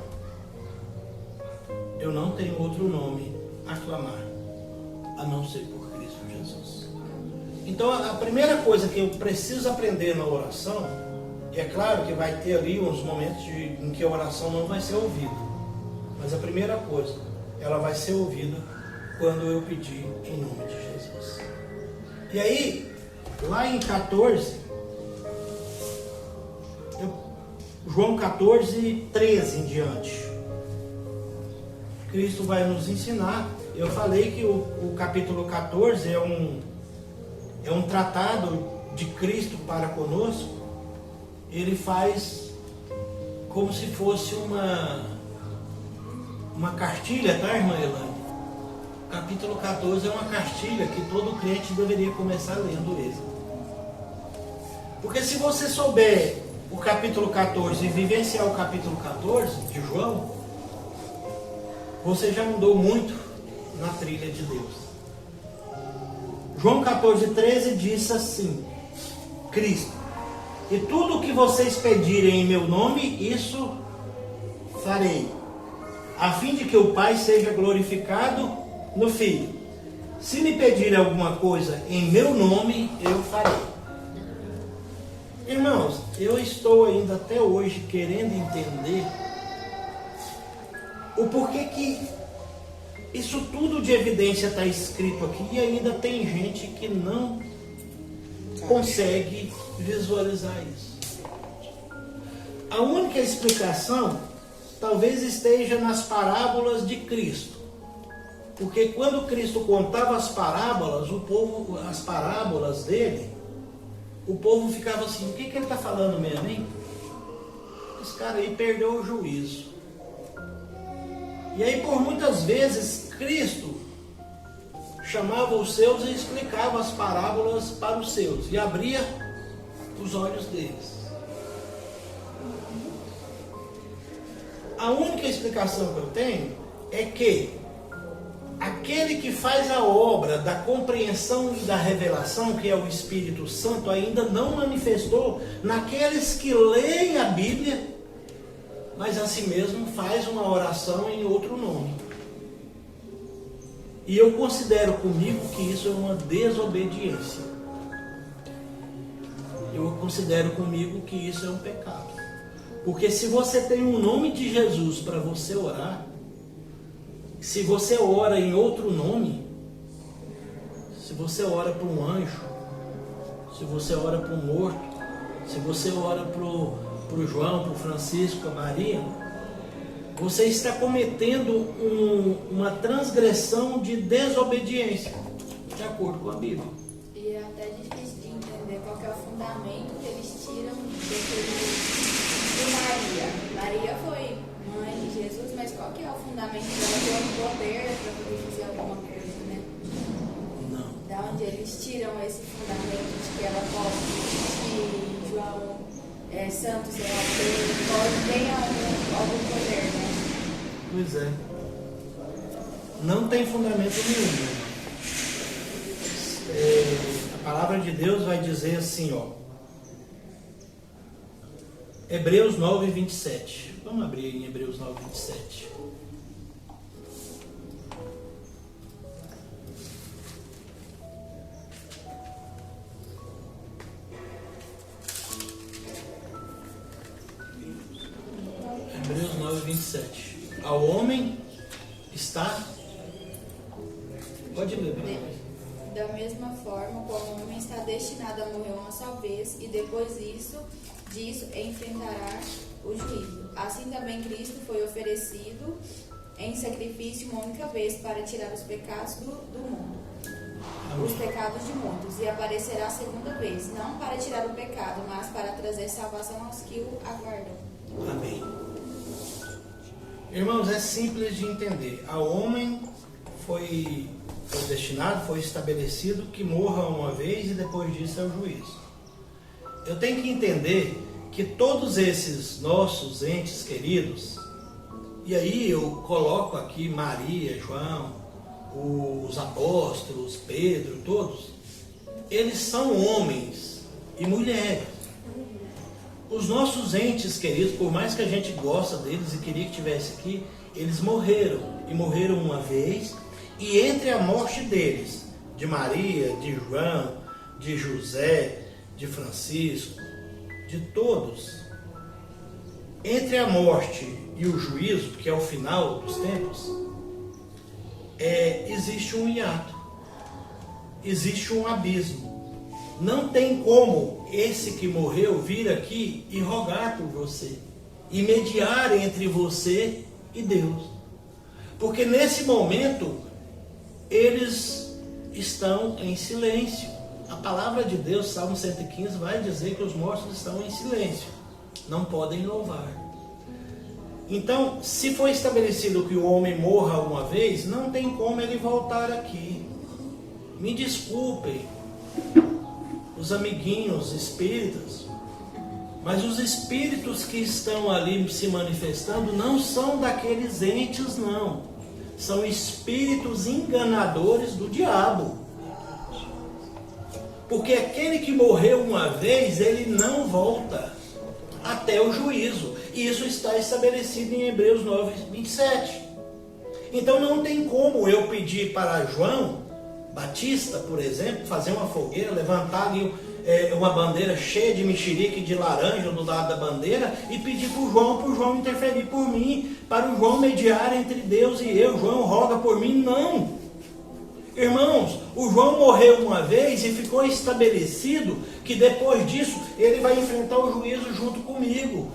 eu não tenho outro nome a clamar, a não ser por Cristo Jesus. Então a primeira coisa que eu preciso aprender na oração, e é claro que vai ter ali uns momentos em que a oração não vai ser ouvida, mas a primeira coisa, ela vai ser ouvida quando eu pedir em nome de Jesus. E aí, lá em 14, João 14, 13 em diante, Cristo vai nos ensinar. Eu falei que o capítulo 14 é um tratado de Cristo para conosco. Ele faz como se fosse uma cartilha, tá, irmã Elane? Capítulo 14 é uma cartilha que todo crente deveria começar lendo ele. Porque se você souber o capítulo 14 e vivenciar o capítulo 14 de João, você já mudou muito na trilha de Deus. João 14:13 diz assim: Cristo, e tudo o que vocês pedirem em meu nome, isso farei, a fim de que o Pai seja glorificado no Filho. Se me pedirem alguma coisa em meu nome, eu farei. Irmãos, eu estou ainda até hoje querendo entender o porquê que isso tudo de evidência está escrito aqui e ainda tem gente que não consegue visualizar isso. A única explicação talvez esteja nas parábolas de Cristo. Porque quando Cristo contava as parábolas, as parábolas dele, o povo ficava assim: o que ele está falando mesmo, hein? Esse cara aí perdeu o juízo. E aí, por muitas vezes, Cristo chamava os seus e explicava as parábolas para os seus e abria os olhos deles. A única explicação que eu tenho é que aquele que faz a obra da compreensão e da revelação, que é o Espírito Santo, ainda não manifestou naqueles que leem a Bíblia, mas a si mesmo faz uma oração em outro nome. E eu considero comigo que isso é uma desobediência. Eu considero comigo que isso é um pecado. Porque se você tem um nome de Jesus para você orar, se você ora em outro nome, se você ora para um anjo, se você ora para um morto, se você ora para o João, para o Francisco, para a Maria, você está cometendo uma transgressão de desobediência, de acordo com a Bíblia. E é até difícil de entender qual que é o fundamento que eles tiram de Maria. Maria foi mãe de Jesus, mas qual que é o fundamento dela ter um poder para poder fazer alguma coisa, né? Não. Da onde eles tiram esse fundamento de que ela pode, que João é santo, sei lá, pode ter algum poder, né? Pois é. Não tem fundamento nenhum. A palavra de Deus vai dizer assim, ó. Hebreus 9:27. Vamos abrir em Hebreus 9:27. Hebreus 9:27. Ao homem está... Pode ler, Da mesma forma, como o homem está destinado a morrer uma só vez, e depois disso enfrentará o juízo. Assim também Cristo foi oferecido em sacrifício uma única vez para tirar os pecados do mundo. Amém. Os pecados de muitos, e aparecerá a segunda vez, não para tirar o pecado, mas para trazer salvação aos que o aguardam. Amém. Irmãos, é simples de entender. Ao homem foi destinado, foi estabelecido que morra uma vez e depois disso é o juízo. Eu tenho que entender que todos esses nossos entes queridos, e aí eu coloco aqui Maria, João, os apóstolos, Pedro, todos, eles são homens e mulheres. Os nossos entes queridos, por mais que a gente gosta deles e queria que estivesse aqui, eles morreram, e morreram uma vez, e entre a morte deles, de Maria, de João, de José, de Francisco, de todos, entre a morte e o juízo, que é o final dos tempos, existe um hiato, existe um abismo. Não tem como esse que morreu vir aqui e rogar por você, e mediar entre você e Deus, porque nesse momento eles estão em silêncio. A palavra de Deus, Salmo 115, vai dizer que os mortos estão em silêncio, não podem louvar. Então, se foi estabelecido que o homem morra uma vez, não tem como ele voltar aqui. Me desculpem, os amiguinhos espíritas, Mas os espíritos que estão ali se manifestando não são daqueles entes, não. São espíritos enganadores do diabo. Porque aquele que morreu uma vez, ele não volta até o juízo. E isso está estabelecido em Hebreus 9, 27. Então não tem como eu pedir para João Batista, por exemplo, fazer uma fogueira, levantar ali uma bandeira cheia de mexerique de laranja do lado da bandeira e pedir para o João interferir por mim, para o João mediar entre Deus e eu. João roga por mim. Não. Irmãos, o João morreu uma vez e ficou estabelecido que depois disso ele vai enfrentar o juízo junto comigo.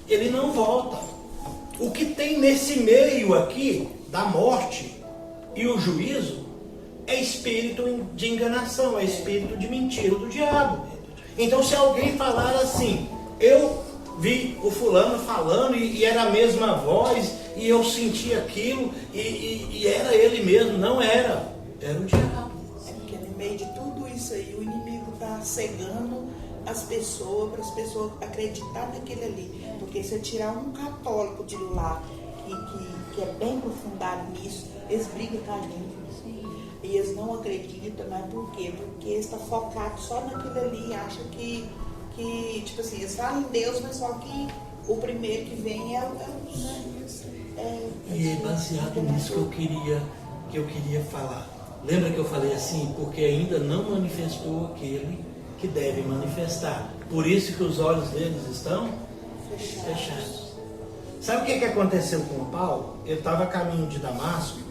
Ele não volta. O que tem nesse meio aqui da morte e o juízo é espírito de enganação, é espírito de mentira do diabo. Então se alguém falar assim, eu vi o fulano falando e era a mesma voz e eu senti aquilo e era ele mesmo, não era. Era o diabo. É porque no meio de tudo isso aí, o inimigo está cegando as pessoas, para as pessoas acreditar naquele ali. Porque se eu tirar um católico de lá, que é bem aprofundado nisso, eles brigam com a gente. E eles não acreditam, mas por quê? Porque eles estão focados só naquilo ali, acham que tipo assim, eles falam em Deus, mas só que o primeiro que vem E é baseado nisso que eu queria falar. Lembra que eu falei assim? Porque ainda não manifestou aquele que deve manifestar. Por isso que os olhos deles estão fechados. Sabe o que aconteceu com o Paulo? Ele estava a caminho de Damasco.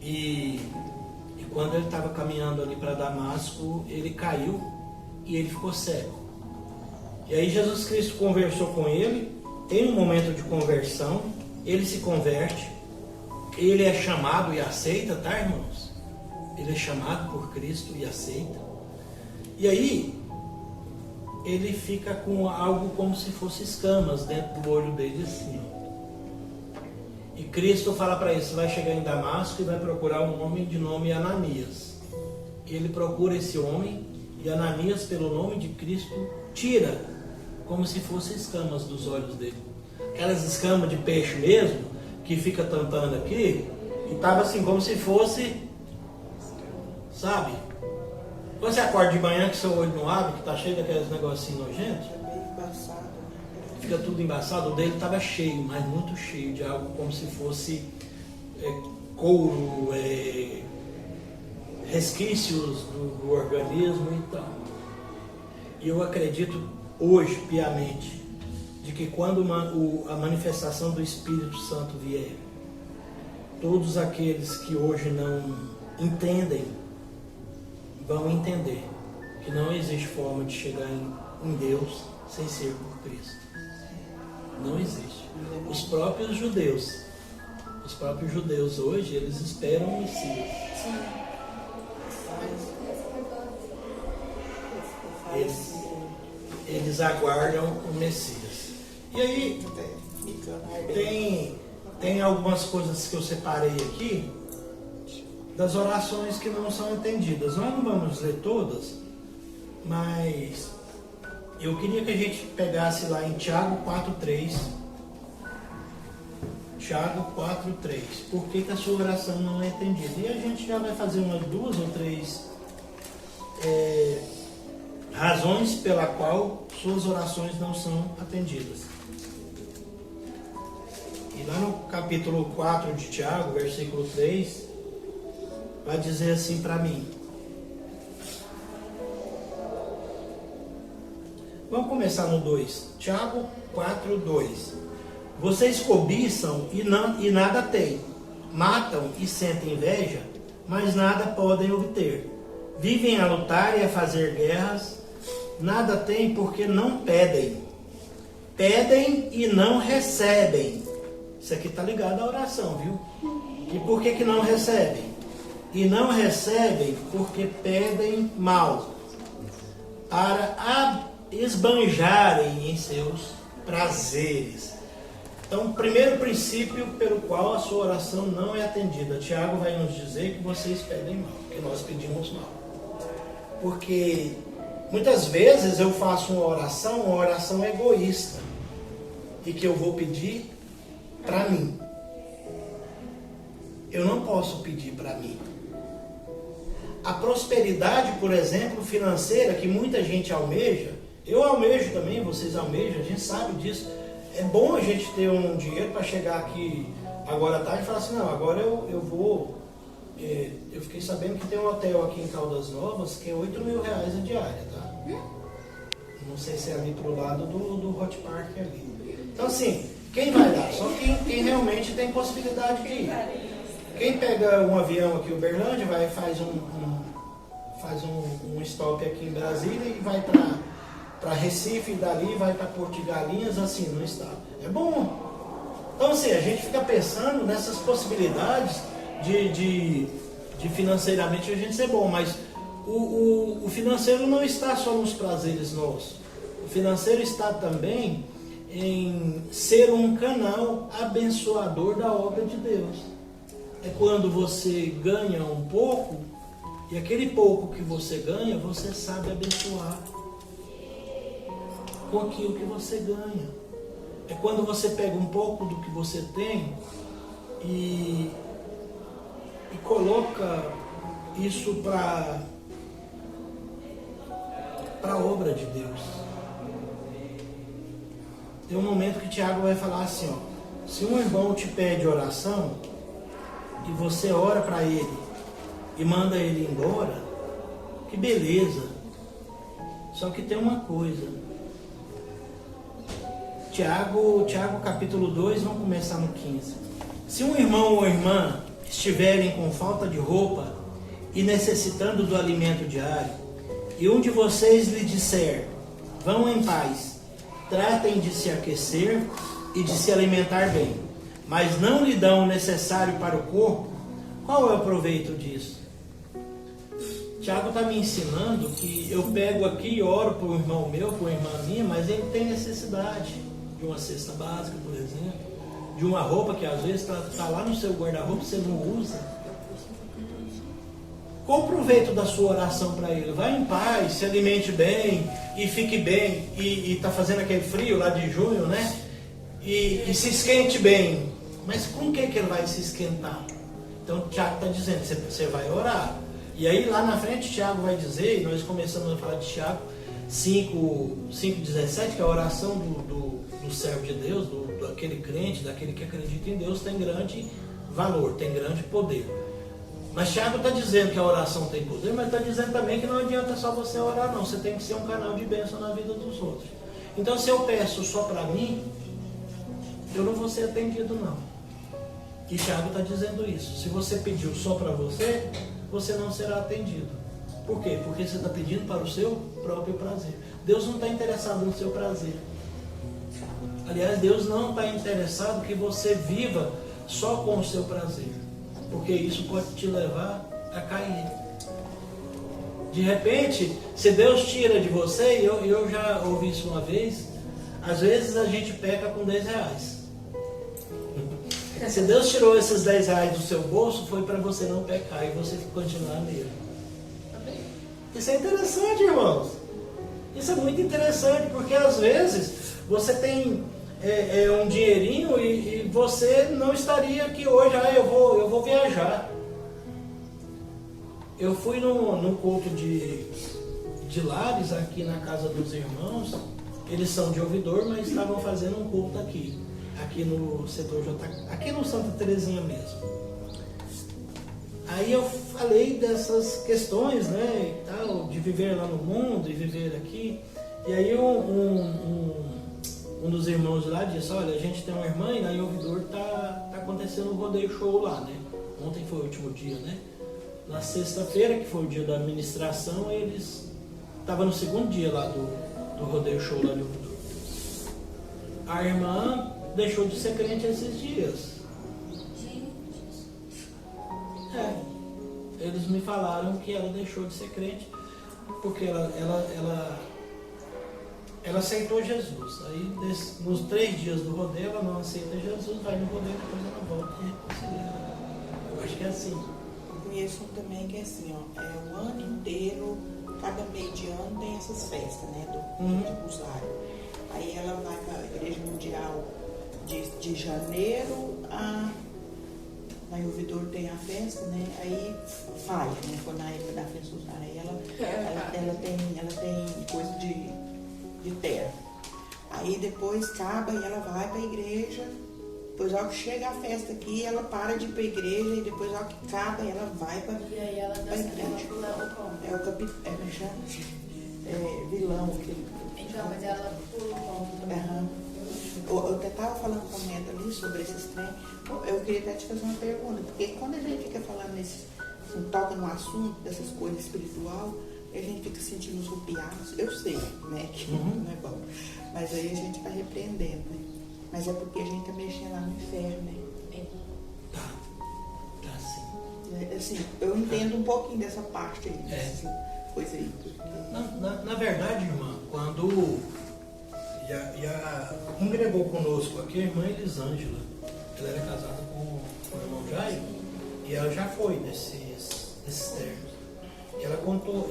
E quando ele estava caminhando ali para Damasco, ele caiu e ele ficou cego. E aí Jesus Cristo conversou com ele, tem um momento de conversão, ele se converte, ele é chamado e aceita, tá, irmãos? Ele é chamado por Cristo e aceita. E aí, ele fica com algo como se fosse escamas dentro do olho dele assim, ó. E Cristo fala para ele, você vai chegar em Damasco e vai procurar um homem de nome Ananias. Ele procura esse homem e Ananias, pelo nome de Cristo, tira como se fossem escamas dos olhos dele. Aquelas escamas de peixe mesmo, que fica tampando aqui, e estava assim como se fosse, sabe? Quando você acorda de manhã que seu olho não abre, que está cheio daqueles negocinhos nojentos, fica tudo embaçado. O dele estava cheio, mas muito cheio de algo como se fosse couro, resquícios do organismo e tal. E eu acredito hoje, piamente, de que quando a manifestação do Espírito Santo vier, todos aqueles que hoje não entendem, vão entender que não existe forma de chegar em Deus sem ser por Cristo. Não existe. Os próprios judeus hoje, eles esperam o Messias. Eles aguardam o Messias. E aí, tem algumas coisas que eu separei aqui, das orações que não são entendidas. Nós não vamos ler todas, mas eu queria que a gente pegasse lá em Tiago 4,3. Tiago 4,3. Por que a sua oração não é entendida? E a gente já vai fazer umas 2 ou 3 razões pela qual suas orações não são atendidas. E lá no capítulo 4 de Tiago, versículo 3, vai dizer assim para mim. Vamos começar no 2. Tiago 4, 2. Vocês cobiçam e nada têm. Matam e sentem inveja, mas nada podem obter. Vivem a lutar e a fazer guerras, nada têm porque não pedem. Pedem e não recebem. Isso aqui está ligado à oração, viu? E por que não recebem? E não recebem porque pedem mal, para esbanjarem em seus prazeres. Então, o primeiro princípio pelo qual a sua oração não é atendida, Tiago vai nos dizer que vocês pedem mal, que nós pedimos mal. Porque Muitas vezes eu faço uma oração egoísta, e que eu vou pedir para mim. Eu não posso pedir para mim. A prosperidade, por exemplo, financeira, que muita gente almeja, eu almejo também, vocês almejam, a gente sabe disso. É bom a gente ter um dinheiro para chegar aqui agora à tarde e falar assim, não, agora eu vou... eu fiquei sabendo que tem um hotel aqui em Caldas Novas que é R$8.000 a diária, tá? Não sei se é ali pro lado do Hot Park ali. Então assim, quem vai dar? Só quem realmente tem possibilidade de ir. Quem pega um avião aqui em Uberlândia, faz um stop aqui em Brasília e vai para Recife, e dali vai para Porto de Galinhas, assim, no estado. É bom. Então assim, a gente fica pensando nessas possibilidades de financeiramente a gente ser bom, mas o financeiro não está só nos prazeres nossos. O financeiro está também em ser um canal abençoador da obra de Deus. É quando você ganha um pouco, e aquele pouco que você ganha, você sabe abençoar com aquilo que você ganha. É quando você pega um pouco do que você tem e coloca isso para a obra de Deus. Tem um momento que Tiago vai falar assim, ó, se um irmão te pede oração e você ora para ele e manda ele embora, que beleza. Só que tem uma coisa. Tiago capítulo 2, vamos começar no 15. Se um irmão ou irmã estiverem com falta de roupa e necessitando do alimento diário, e um de vocês lhe disser, vão em paz, tratem de se aquecer e de se alimentar bem, mas não lhe dão o necessário para o corpo, qual é o proveito disso? Tiago está me ensinando que eu pego aqui e oro para um irmão meu, para uma irmã minha, mas ele tem necessidade de uma cesta básica, por exemplo, de uma roupa que às vezes está lá no seu guarda-roupa, você não usa. Qual o proveito da sua oração para ele? Vai em paz, se alimente bem e fique bem, e está fazendo aquele frio lá de junho, né? E se esquente bem. Mas com que ele vai se esquentar? Então o Tiago está dizendo, você vai orar. E aí lá na frente Tiago vai dizer, e nós começamos a falar de Tiago 5,17, que é a oração do servo de Deus, daquele crente, daquele que acredita em Deus, tem grande valor, tem grande poder. Mas Tiago está dizendo que a oração tem poder, mas está dizendo também que não adianta só você orar, não. Você tem que ser um canal de bênção na vida dos outros. Então se eu peço só para mim, eu não vou ser atendido, não. E Tiago está dizendo isso. Se você pediu só para você, você não será atendido. Por quê? Porque você está pedindo para o seu próprio prazer. Deus não está interessado no seu prazer. Aliás, Deus não está interessado que você viva só com o seu prazer, porque isso pode te levar a cair. De repente, se Deus tira de você, eu já ouvi isso uma vez, às vezes a gente peca com R$10. Se Deus tirou esses R$10 do seu bolso, foi para você não pecar e você continuar nele. Isso é interessante, irmãos. Isso é muito interessante, porque às vezes você tem um dinheirinho e você não estaria aqui hoje. Eu vou viajar. Eu fui num culto de lares aqui na casa dos irmãos. Eles são de ouvidor, mas estavam fazendo um culto aqui no setor J, aqui no Santa Terezinha mesmo. Aí eu falei dessas questões, né, e tal, de viver lá no mundo e viver aqui. E aí um dos irmãos lá disse, olha, a gente tem uma irmã e lá em ouvidor tá acontecendo um rodeio show lá, né? Ontem foi o último dia, né? Na sexta-feira, que foi o dia da administração, eles estavam no segundo dia lá do rodeio show lá de ouvidor. A irmã deixou de ser crente esses dias. Eles me falaram que ela deixou de ser crente porque ela aceitou Jesus. Aí nos 3 dias do rodeio ela não aceita Jesus, vai no rodeio, depois ela volta e reconcilia. Eu acho que é assim. Eu conheço um também que é assim, ó, é o ano inteiro cada meio de ano tem essas festas, né? Do de Rosário. Aí ela vai para a Igreja Mundial de janeiro a. Na Rio Vidor tem a festa, né? Aí falha, né? Foi na época da festa do Rosário. Aí ela tem coisa de terra. Aí depois acaba e ela vai para a igreja. Depois, ao que chega a festa aqui, ela para de ir para a igreja. E depois, ao que acaba, ela vai para a igreja. E aí ela pula o como? É o capitão. Vilão. Aquele. Então, mas ela pula o como? Aham. Eu até estava falando com a Neta ali sobre esses trem. Eu queria até te fazer uma pergunta. Porque quando a gente fica falando toca no assunto dessas coisas espiritual, a gente fica sentindo os rupiados. Eu sei, né, que não é bom. Mas aí a gente vai repreendendo, né? Mas é porque a gente tá mexendo lá no inferno, né? Tá sim. Assim, eu entendo um pouquinho dessa parte aí, dessa coisa aí. Na verdade, irmã, quando congregou conosco aqui a irmã Elisângela, ela era casada com o irmão Jairo, e ela já foi nesses termos. Ela contou,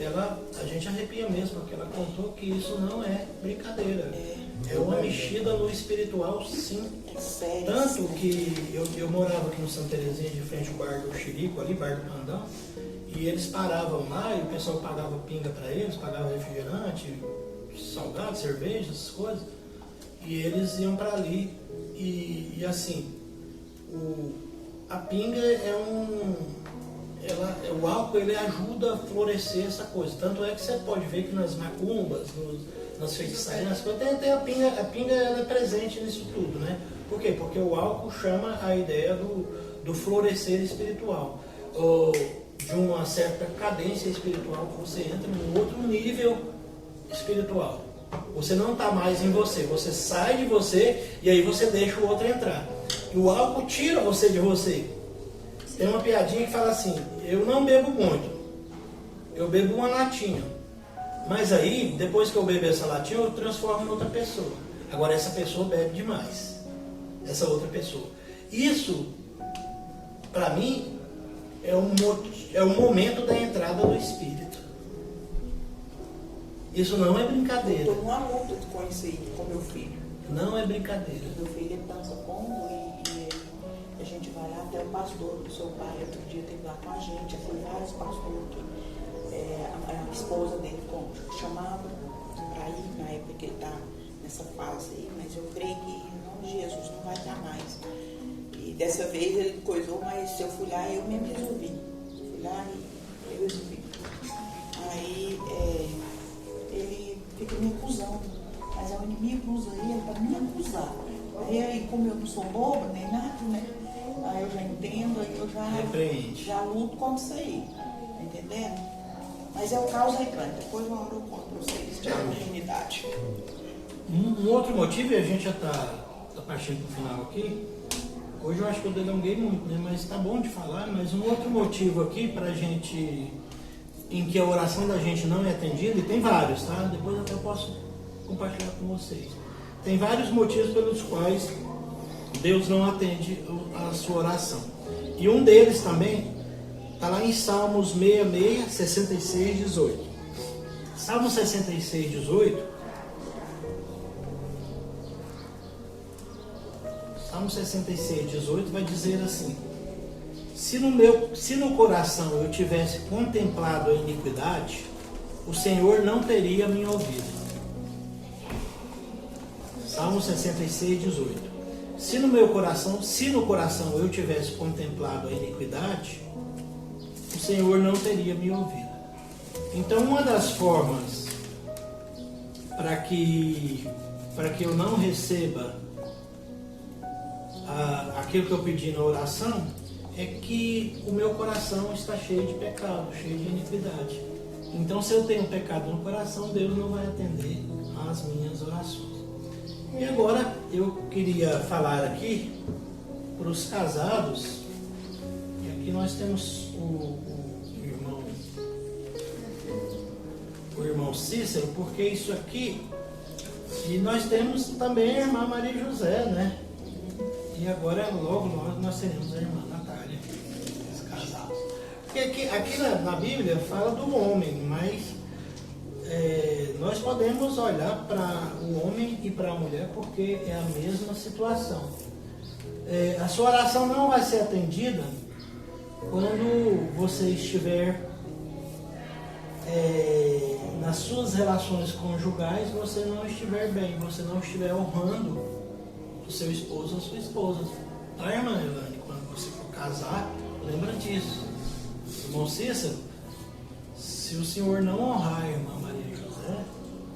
a gente arrepia mesmo, porque ela contou que isso não é brincadeira. É uma mexida no espiritual, sim. É sério. Tanto que eu morava aqui no Santa Terezinha, de frente ao bar do Chirico, ali, bar do Pandão, e eles paravam lá e o pessoal pagava pinga para eles, pagava refrigerante, salgado, cerveja, essas coisas, e eles iam para ali. E assim, a pinga o álcool ele ajuda a florescer essa coisa. Tanto é que você pode ver que nas macumbas, nas feitiçarias, nas coisas, tem a pinga ela é presente nisso tudo, né? Por quê? Porque o álcool chama a ideia do florescer espiritual, ou de uma certa cadência espiritual, que você entra num outro nível espiritual. Você não está mais em você, você sai de você e aí você deixa o outro entrar. E o álcool tira você de você. Tem uma piadinha que fala assim: eu não bebo muito, eu bebo uma latinha, mas aí, depois que eu beber essa latinha, eu transformo em outra pessoa. Agora essa pessoa bebe demais, essa outra pessoa. Isso, para mim, é um momento da entrada do Espírito. Isso não é brincadeira. Eu estou numa luta com isso aí, com meu filho. Não é brincadeira. Meu filho ele dança Congo e a gente vai lá até o pastor do seu pai. Outro dia teve lá com a gente, já foi vários pastores que a esposa dele chamava para ir na época que ele está nessa fase aí, mas eu creio que em nome de Jesus não vai dar mais. E dessa vez ele coisou, mas eu fui lá e eu mesmo resolvi. Fui lá e eu resolvi. Aí ele fica me acusando, mas é o inimigo que usa ele para me acusar. Aí como eu não sou boba nem nada, né? Aí eu já entendo, aí eu já luto contra isso aí, tá entendendo? Mas é o caos aí, claro. Depois uma hora eu conto para vocês de oportunidade. Um outro motivo, e a gente já está partindo para o final aqui, hoje eu acho que eu delonguei muito, né? Mas tá bom de falar, mas um outro motivo aqui para a gente, em que a oração da gente não é atendida, e tem vários, tá? Depois até eu posso compartilhar com vocês. Tem vários motivos pelos quais Deus não atende a sua oração. E um deles também está lá em Salmos 66, 66, 18. Salmo 66, 18. Salmo 66, 18 vai dizer assim: se no coração eu tivesse contemplado a iniquidade, o Senhor não teria me ouvido. Salmo 66, 18. Se no coração eu tivesse contemplado a iniquidade, o Senhor não teria me ouvido. Então, uma das formas para que eu não receba aquilo que eu pedi na oração é que o meu coração está cheio de pecado, cheio de iniquidade. Então, se eu tenho pecado no coração, Deus não vai atender às minhas orações. E agora eu queria falar aqui para os casados, e aqui nós temos o irmão Cícero, porque isso aqui, e nós temos também a irmã Maria José, né? E agora logo nós teremos a irmã Natália, os casados. Porque aqui na Bíblia fala do homem, mas nós podemos olhar para o homem e para a mulher porque é a mesma situação. A sua oração não vai ser atendida quando você estiver nas suas relações conjugais, você não estiver bem, você não estiver honrando o seu esposo ou a sua esposa. Tá, irmã Elane? Quando você for casar, lembra disso. Irmão Cícero, se o senhor não honrar a irmã Maria José,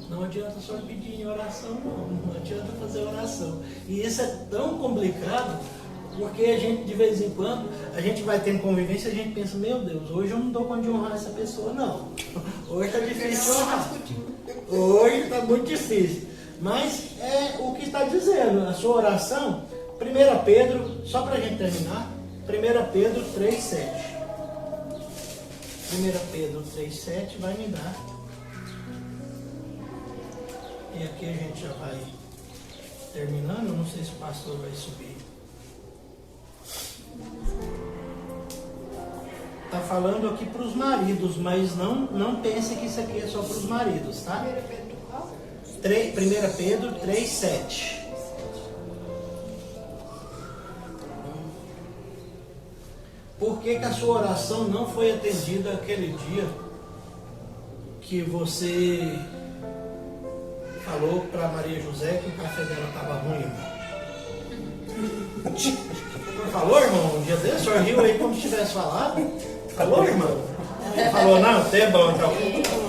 não adianta só pedir em oração, não adianta fazer oração. E isso é tão complicado, porque a gente, de vez em quando, a gente vai tendo convivência e a gente pensa, meu Deus, hoje eu não dou conta de honrar essa pessoa, não. Hoje está difícil de honrar. Hoje está muito difícil. Mas é o que está dizendo, a sua oração, 1 Pedro, só para a gente terminar, 1 Pedro 3,7. 1 Pedro 3,7 vai me dar. E aqui a gente já vai terminando, não sei se o pastor vai subir. Está falando aqui para os maridos, mas não pense que isso aqui é só para os maridos, tá? 1 Pedro 3,7. Por que a sua oração não foi atendida aquele dia que você falou para Maria José que o café dela estava ruim, irmão? Não falou, irmão? Um dia desse, o senhor riu aí como se tivesse falado? Falou, irmão? Falou, não, é bom, então.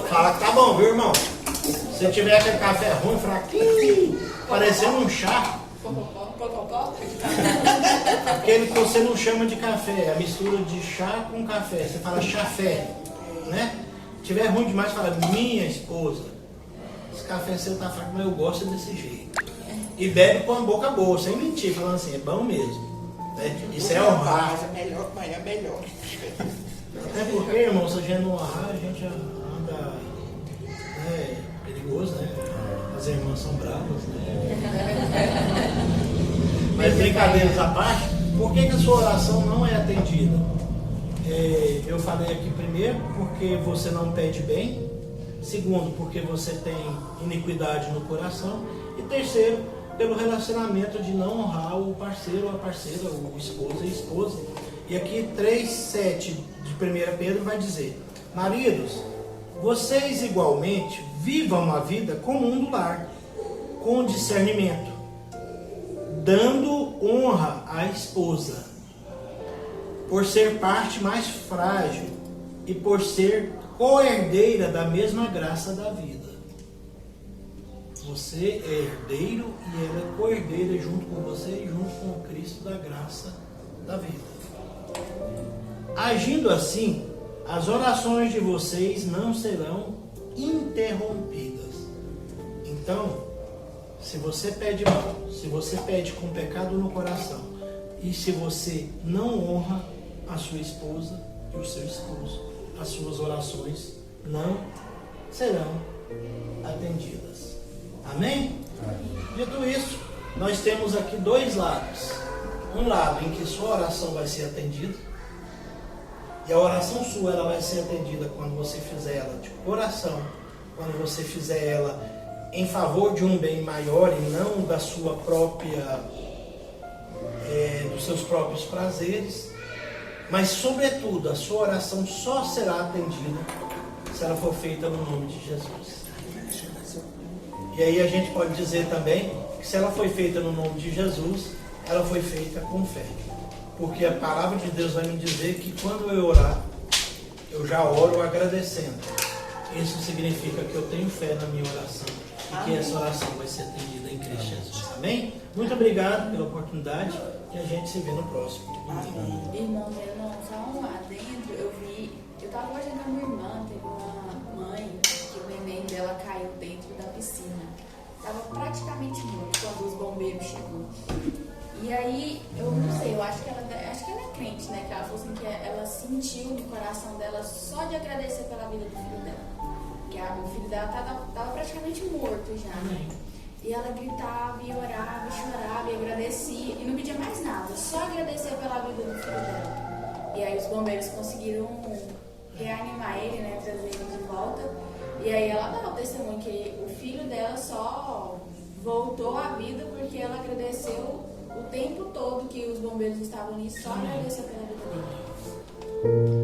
Fala que tá bom, viu, irmão? Se tiver aquele café ruim, fraquinho, parecendo um chá. Aquele que você não chama de café, a mistura de chá com café. Você fala chafé, né? Se tiver ruim demais, fala minha esposa. Esse café seu tá fraco, mas eu gosto desse jeito. E bebe com a boca boa, sem mentir, falando assim, é bom mesmo. Né? Isso é honrar. Mas é melhor, mas é melhor. Até porque, irmão, se a gente não honrar, a gente anda perigoso, né? As irmãs são bravas, né? Mas brincadeiras à parte, por que a sua oração não é atendida? Eu falei aqui primeiro, porque você não pede bem. Segundo, porque você tem iniquidade no coração. E terceiro, pelo relacionamento de não honrar o parceiro ou a parceira, o esposo e a esposa. E aqui 3,7 de 1 Pedro vai dizer: maridos, vocês igualmente vivam a vida comum do lar, com discernimento, dando honra à esposa, por ser parte mais frágil e por ser co-herdeira da mesma graça da vida. Você é herdeiro e ela é co-herdeira junto com você e junto com o Cristo da graça da vida. Agindo assim, as orações de vocês não serão interrompidas. Então, se você pede mal, se você pede com pecado no coração, e se você não honra a sua esposa e o seu esposo, as suas orações não serão atendidas. Amém? Dito isso, nós temos aqui dois lados. Um lado em que sua oração vai ser atendida, e a oração sua ela vai ser atendida quando você fizer ela de coração, quando você fizer ela em favor de um bem maior e não da sua própria, dos seus próprios prazeres. Mas, sobretudo, a sua oração só será atendida se ela for feita no nome de Jesus. E aí a gente pode dizer também que se ela foi feita no nome de Jesus, ela foi feita com fé. Porque a palavra de Deus vai me dizer que quando eu orar, eu já oro agradecendo. Isso significa que eu tenho fé na minha oração e que essa oração vai ser atendida em Cristo Jesus. Amém? Muito obrigado pela oportunidade e a gente se vê no próximo. Irmão, só um adentro, eu estava conversando com a minha irmã, teve uma mãe que o neném dela caiu dentro da piscina. Estava praticamente morto quando os bombeiros chegou. E aí, eu não sei, eu acho que ela é crente, né? Que ela falou assim, que ela sentiu no coração dela só de agradecer pela vida do filho dela. Que o filho dela estava praticamente morto já, né? E ela gritava, e orava, e chorava, e agradecia, e não pedia mais nada, só agradecer pela vida do filho dela. E aí os bombeiros conseguiram reanimar ele, né, trazer ele de volta. E aí ela dá o testemunho que o filho dela só voltou à vida porque ela agradeceu o tempo todo que os bombeiros estavam nisso, só agradeceu pela vida dele.